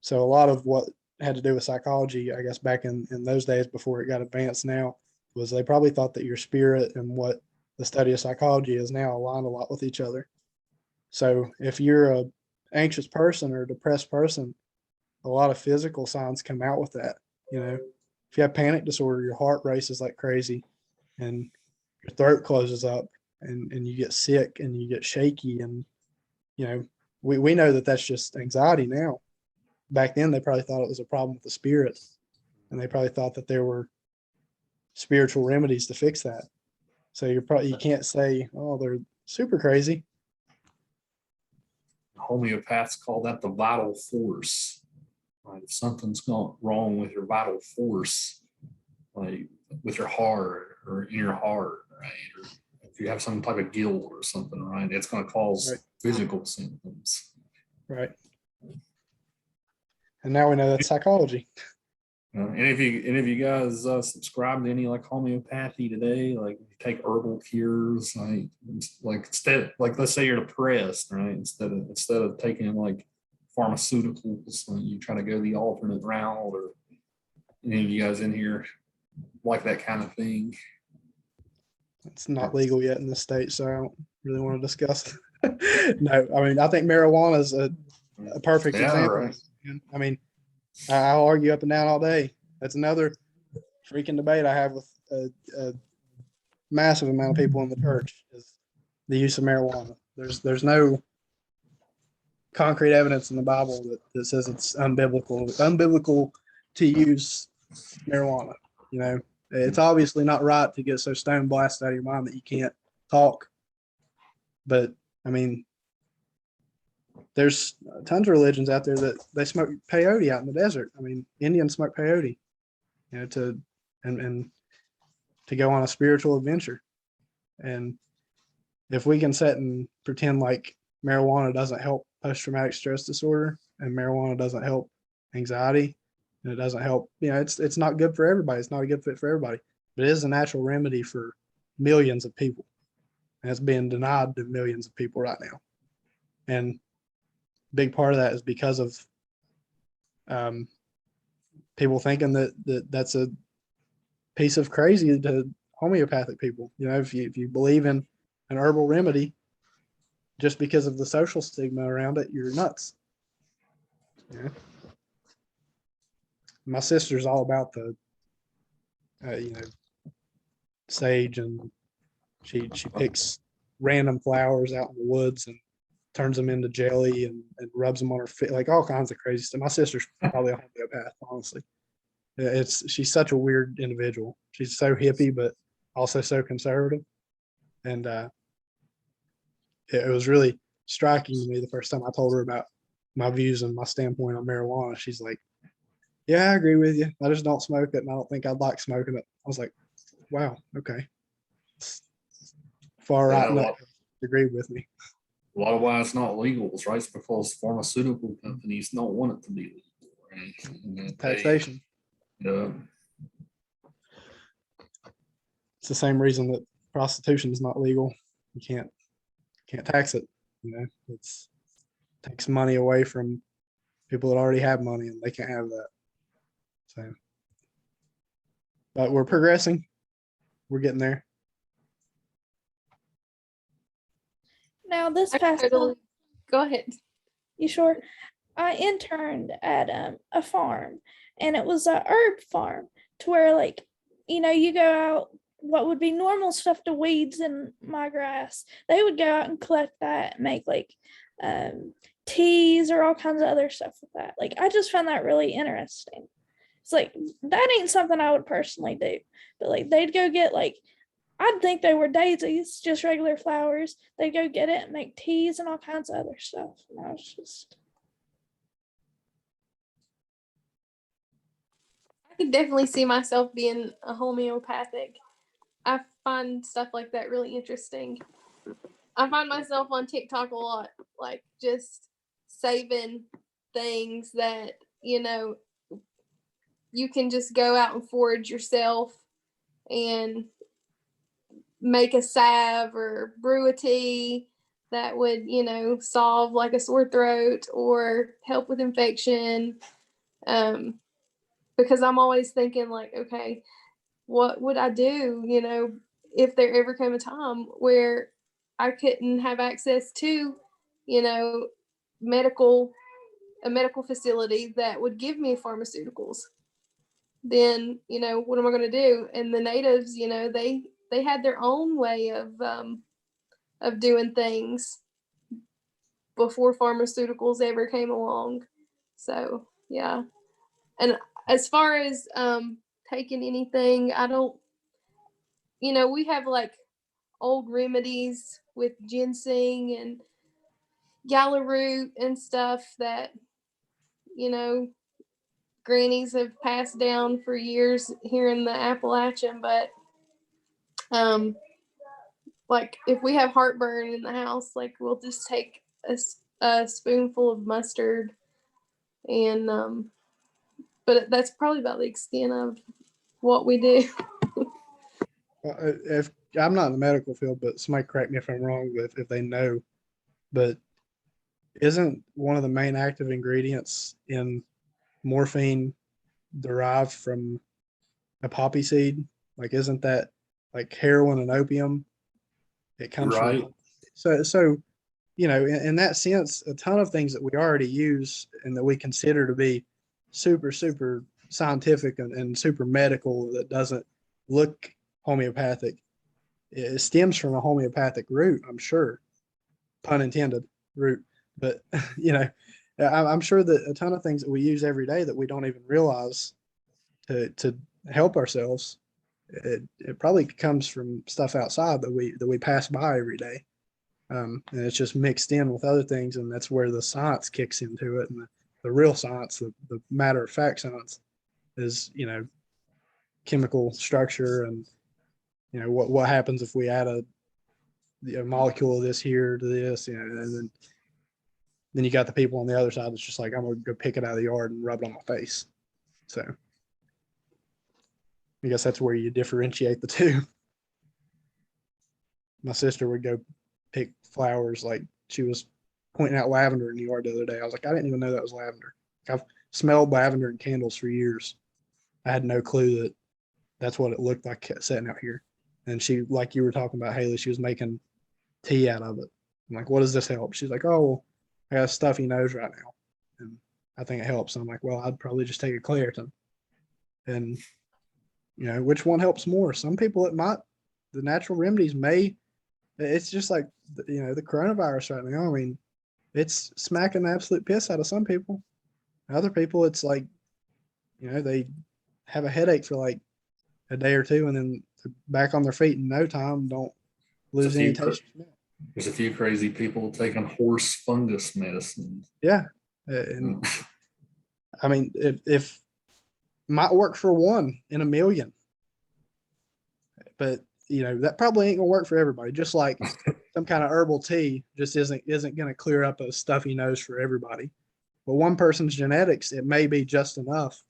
So a lot of what had to do with psychology, I guess, back in those days before it got advanced now, was they probably thought that your spirit and what the study of psychology is now aligned a lot with each other. So if you're a anxious person or a depressed person, a lot of physical signs come out with that. if you have panic disorder, your heart races like crazy and your throat closes up and you get sick and you get shaky. And, you know, we know that that's just anxiety now. Back then, they probably thought it was a problem with the spirit, and they probably thought that there were spiritual remedies to fix that. So you can't say, oh, they're super crazy. Homeopaths call that the vital force. Right? If something's gone wrong with your vital force, like with your heart or in your heart, right? Or if you have some type of guilt or something, right? It's going to cause Right. physical symptoms. Right. And now we know that's psychology. And if you guys subscribe to any like homeopathy today, like you take herbal cures, like instead, like let's say you're depressed, right? Instead of taking like pharmaceuticals, you try to go the alternate route. Or any of you guys in here like that kind of thing? It's not legal yet in the state, so I don't really want to discuss. No, I mean, I think marijuana is a perfect Yeah, example. right. I mean, I'll argue up and down all day. That's another freaking debate I have with a massive amount of people in the church is the use of marijuana. There's no concrete evidence in the Bible that says it's unbiblical to use marijuana. You know, it's obviously not right to get so stone blasted out of your mind that you can't talk. But I mean, there's tons of religions out there that they smoke peyote out in the desert. I mean, Indians smoke peyote, you know, and to go on a spiritual adventure. And if we can sit and pretend like marijuana doesn't help post-traumatic stress disorder and marijuana doesn't help anxiety and it doesn't help, you know, it's not good for everybody. It's not a good fit for everybody, but it is a natural remedy for millions of people. And it's being denied to millions of people right now. And big part of that is because of people thinking that's a piece of crazy to homeopathic people. You know, if you believe in an herbal remedy, just because of the social stigma around it, you're nuts. Yeah. My sister's all about the, you know, sage, and she picks random flowers out in the woods and turns them into jelly and rubs them on her feet, like all kinds of crazy stuff. My sister's probably a homeopath, honestly. She's such a weird individual. She's so hippie, but also so conservative. And it was really striking to me the first time I told her about my views and my standpoint on marijuana. She's like, yeah, I agree with you. I just don't smoke it, and I don't think I'd like smoking it. I was like, wow, okay. Far right, not agree with me. A lot of why it's not legal is right, it's because pharmaceutical companies don't want it to be legal, right? And Taxation. Yeah. It's the same reason that prostitution is not legal. You can't tax it. You know, it's takes money away from people that already have money, and they can't have that. So, but we're progressing. We're getting there. Now this I past totally go ahead. You sure? I interned at a farm, and it was a herb farm to where, like, you know, you go out, what would be normal stuff to weeds in my grass, they would go out and collect that and make like teas or all kinds of other stuff with that. Like, I just found that really interesting. It's like, that ain't something I would personally do, but like they'd go get, like, I'd think they were daisies, just regular flowers. They'd go get it and make teas and all kinds of other stuff. And I was just, I could definitely see myself being a homeopathic. I find stuff like that really interesting. I find myself on TikTok a lot, like just saving things that, you know, you can just go out and forage yourself and make a salve or brew a tea that would, you know, solve like a sore throat or help with infection. Because I'm always thinking like, okay, what would I do, you know, if there ever came a time where I couldn't have access to, you know, a medical facility that would give me pharmaceuticals. then, what am I going to do? And the natives, they had their own way of doing things before pharmaceuticals ever came along. So, yeah. And as far as taking anything, I don't, we have like old remedies with ginseng and yellow root and stuff that, you know, grannies have passed down for years here in the Appalachian. But like if we have heartburn in the house, like we'll just take a spoonful of mustard and but that's probably about the extent of what we do. If I'm not in the medical field, but somebody correct me if I'm wrong, if they know, but isn't one of the main active ingredients in morphine derived from a poppy seed? Like, isn't that like heroin and opium? It comes Right. from, so, in that sense, a ton of things that we already use and that we consider to be super, super scientific and super medical that doesn't look homeopathic, it stems from a homeopathic root, I'm sure, pun intended, root. But, I'm sure that a ton of things that we use every day that we don't even realize to help ourselves, it probably comes from stuff outside that we pass by every day. And it's just mixed in with other things, and that's where the science kicks into it. And the real science, the matter of fact science, is chemical structure and what happens if we add a molecule of this here to this, and then you got the people on the other side that's just like, I'm gonna go pick it out of the yard and rub it on my face. So I guess that's where you differentiate the two. My sister would go pick flowers, like she was pointing out lavender in the yard the other day. I was like, I didn't even know that was lavender. I've smelled lavender in candles for years. I had no clue that that's what it looked like sitting out here. And she, like you were talking about, Haley, she was making tea out of it. I'm like, what does this help? She's like, oh, I got a stuffy nose right now, and I think it helps. I'm like, well, I'd probably just take a Claritin. And which one helps more? Some people it might. The natural remedies may. It's just like the coronavirus right now. I mean, it's smacking the absolute piss out of some people. Other people, it's like, they have a headache for like a day or two, and then they're back on their feet in no time. Don't lose any taste. There's a few crazy people taking horse fungus medicine. Yeah, and I mean, if might work for one in a million, but that probably ain't gonna work for everybody. Just like some kind of herbal tea just isn't gonna clear up a stuffy nose for everybody. But one person's genetics, it may be just enough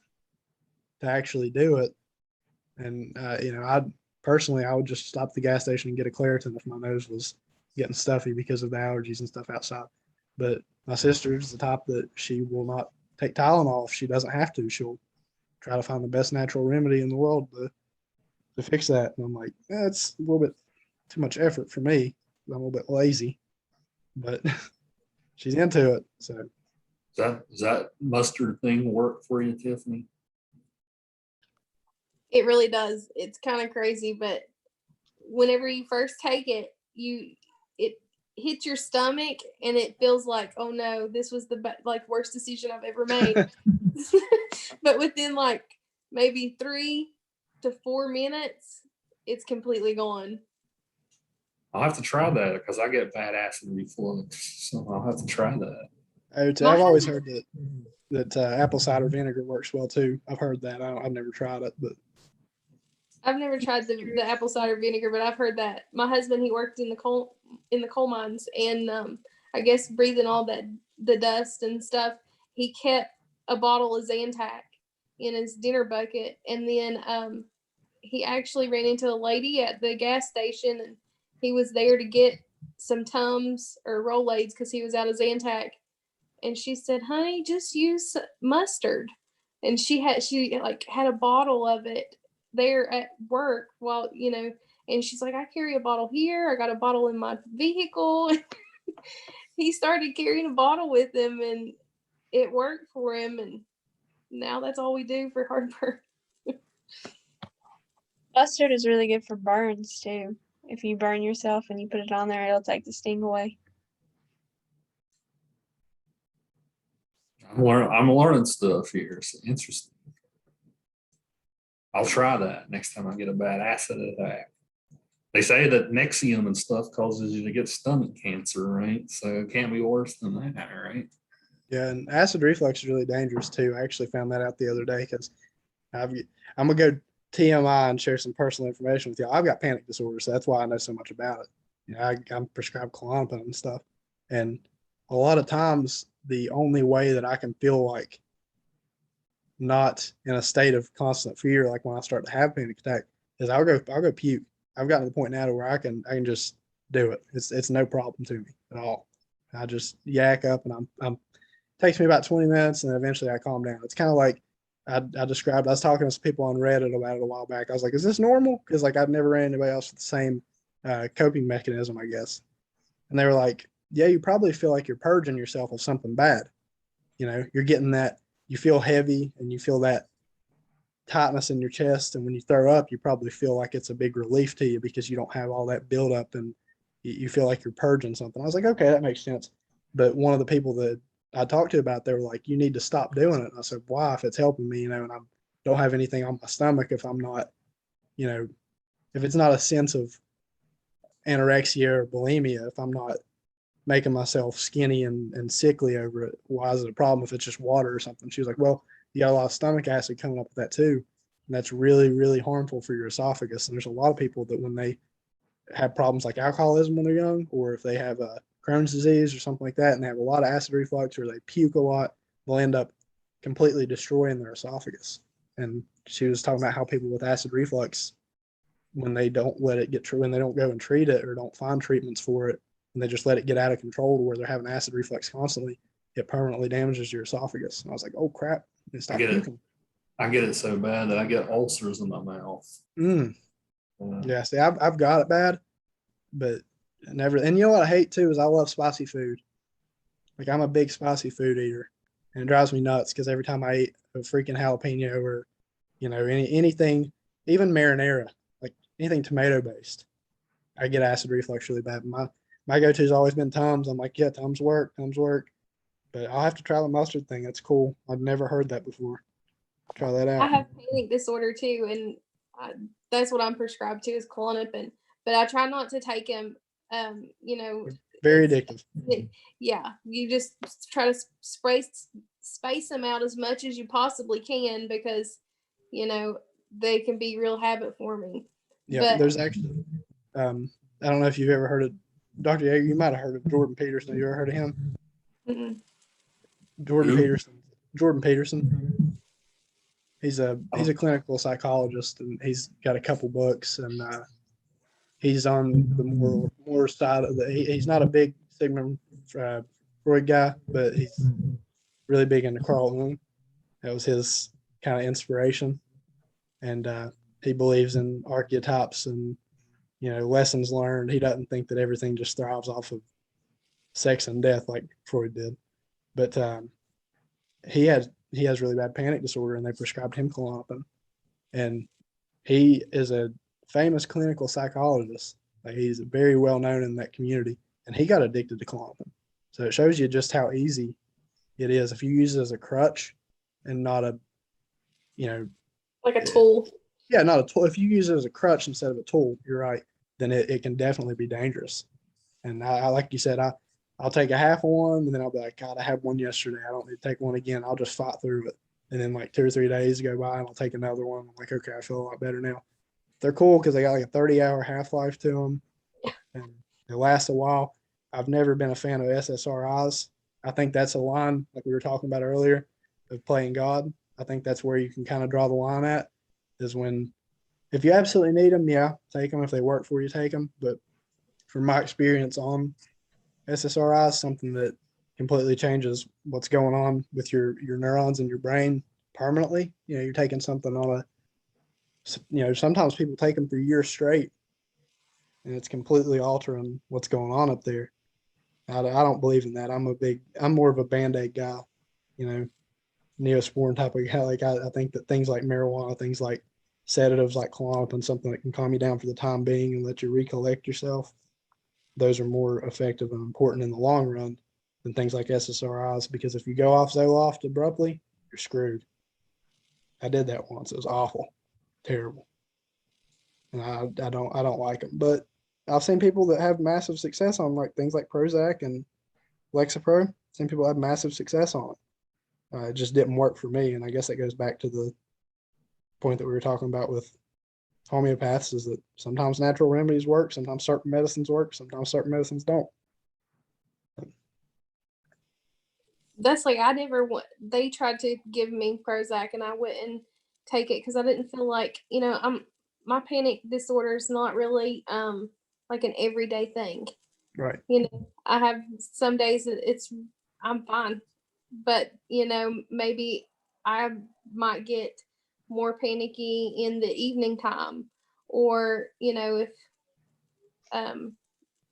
to actually do it. And I personally, I would just stop at the gas station and get a Claritin if my nose was getting stuffy because of the allergies and stuff outside. But my sister's the type that she will not take Tylenol if she doesn't have to. She'll try to find the best natural remedy in the world to fix that. And I'm like, that's a little bit too much effort for me. I'm a little bit lazy, but she's into it. So Does that mustard thing work for you, Tiffany? It really does. It's kind of crazy, but whenever you first take it, it hits your stomach and it feels like, oh no, this was the worst decision I've ever made. But within like maybe 3 to 4 minutes, it's completely gone. I'll have to try that because I get bad acid reflux, so I'll have to try that. I've always heard that apple cider vinegar works well too. I've heard that. I've never tried it, but I've never tried the apple cider vinegar, but I've heard that. My husband, he worked in the coal mines, and I guess breathing all the dust and stuff, he kept a bottle of Zantac in his dinner bucket, and then he actually ran into a lady at the gas station, and he was there to get some Tums or Rolaids because he was out of Zantac, and she said, "Honey, just use mustard," and she had a bottle of it there at work while and she's like, I carry a bottle here, I got a bottle in my vehicle. He started carrying a bottle with him and it worked for him, and now that's all we do for heartburn. Mustard is really good for burns too. If you burn yourself and you put it on there, it'll take the sting away. I'm learning stuff here. It's interesting. I'll try that next time I get a bad acid attack. They say that Nexium and stuff causes you to get stomach cancer, right? So it can't be worse than that, right? Yeah, and acid reflux is really dangerous too. I actually found that out the other day because I'm gonna go TMI and share some personal information with you. I've got panic disorder, so that's why I know so much about it. You know, I'm prescribed Klonopin and stuff, and a lot of times the only way that I can feel like not in a state of constant fear, like when I start to have panic attack, is I'll go puke. I've gotten to the point now to where I can just do it. It's no problem to me at all. I just yak up and I'm takes me about 20 minutes and eventually I calm down. It's kind of like I described, I was talking to some people on Reddit about it a while back. I was like, is this normal? Because like I've never ran anybody else with the same coping mechanism, I guess. And they were like, yeah, you probably feel like you're purging yourself of something bad. You know, you're getting that, you feel heavy and you feel that tightness in your chest. And when you throw up, you probably feel like it's a big relief to you because you don't have all that buildup and you feel like you're purging something. I was like, okay, that makes sense. But one of the people that I talked to about, they were like, you need to stop doing it. And I said, why? If it's helping me, you know, and I don't have anything on my stomach, if I'm not, you know, if it's not a sense of anorexia or bulimia, if I'm not making myself skinny and sickly over it, why is it a problem if it's just water or something? She was like, well, you got a lot of stomach acid coming up with that too. And that's really, really harmful for your esophagus. And there's a lot of people that when they have problems like alcoholism when they're young, or if they have a Crohn's disease or something like that, and they have a lot of acid reflux or they puke a lot, they'll end up completely destroying their esophagus. And she was talking about how people with acid reflux, when they don't let it get when they don't go and treat it or don't find treatments for it, and they just let it get out of control to where they're having acid reflux constantly, it permanently damages your esophagus. And I was like, oh crap, stop puking. I get it so bad that I get ulcers in my mouth. Yeah, see, I've got it bad, but never. And you know what I hate too is I love spicy food. Like I'm a big spicy food eater, and it drives me nuts because every time I eat a freaking jalapeno or you know anything, even marinara, like anything tomato based, I get acid reflux really bad. My go-to has always been Tums. I'm like, yeah, Tums work, but I'll have to try the mustard thing. That's cool. I've never heard that before. Try that I out. have panic disorder too, and that's what I'm prescribed to is Klonopin. But I try not to take him. You know, Very addictive. yeah, you just try to space them out as much as you possibly can because you know they can be real habit forming. Yeah, but there's actually, I don't know if you've ever heard of Dr. Yeager. You might have heard of Jordan Peterson. You ever heard of him? mm-mm. Jordan Who? Peterson. Jordan Peterson. He's a clinical psychologist, and he's got a couple books, and he's on the more side of the. He's not a big Sigmund Freud guy, but he's really big into Carl Jung. That was his kind of inspiration, and he believes in archetypes and lessons learned. He doesn't think that everything just thrives off of sex and death like Freud did, but he has really bad panic disorder, and they prescribed him Klonopin, and he is a famous clinical psychologist. Like he's very well known in that community, and he got addicted to Klonopin. So it shows you just how easy it is if you use it as a crutch and not a, like a tool. Yeah, not a tool. If you use it as a crutch instead of a tool, you're right. Then it can definitely be dangerous. And I like you said, I'll take a half of one, and then I'll be like, God, I had one yesterday. I don't need to take one again. I'll just fight through it. And then like 2 or 3 days go by, and I'll take another one. I'm like, okay, I feel a lot better now. They're cool because they got like a 30-hour half-life to them, and they last a while. I've never been a fan of SSRIs. I think that's a line, like we were talking about earlier, of playing God. I think that's where you can kind of draw the line at, is when, if you absolutely need them, yeah, take them. If they work for you, take them. But from my experience on SSRIs, something that completely changes what's going on with your neurons in your brain permanently. You're taking something on sometimes people take them for years straight, and it's completely altering what's going on up there. I don't believe in that. I'm more of a Band-Aid guy, Neosporin type of guy. Like I think that things like marijuana, things like sedatives like Klonopin, something that can calm you down for the time being and let you recollect yourself, those are more effective and important in the long run than things like SSRIs. Because if you go off Zoloft abruptly, you're screwed. I did that once. It was awful, terrible, and I don't like them. But I've seen people that have massive success on like things like Prozac and Lexapro. Seen people have massive success on it. It just didn't work for me, and I guess that goes back to the point that we were talking about with homeopaths, is that sometimes natural remedies work, sometimes certain medicines work, sometimes certain medicines don't. That's like I never want. They tried to give me Prozac, and I wouldn't take it because I didn't feel like my panic disorder is not really like an everyday thing. Right. I have some days that I'm fine, but maybe I might get more panicky in the evening time, or if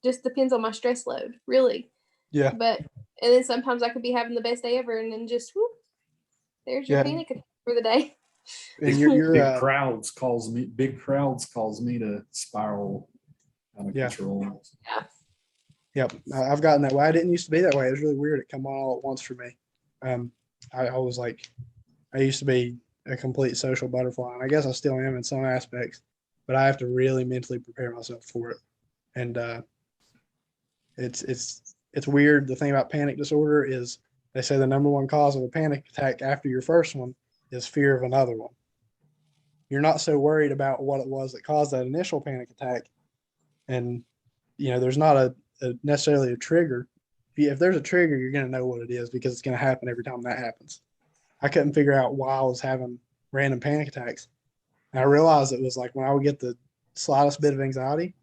just depends on my stress load, really. Yeah. But and then sometimes I could be having the best day ever, and then just whoop, there's your Yeah. panic attack for the day. And you're Big crowds cause me to spiral out of Yeah. control. Yeah. Yep. I've gotten that way. I didn't used to be that way. It was really weird. It come on all at once for me. I was like, I used to be a complete social butterfly, and I guess I still am in some aspects, but I have to really mentally prepare myself for it. And it's weird. The thing about panic disorder is they say the number one cause of a panic attack after your first one is fear of another one. You're not so worried about what it was that caused that initial panic attack, and there's not necessarily a trigger. If there's a trigger, you're going to know what it is because it's going to happen every time that happens. I couldn't figure out why I was having random panic attacks. And I realized it was like when I would get the slightest bit of anxiety,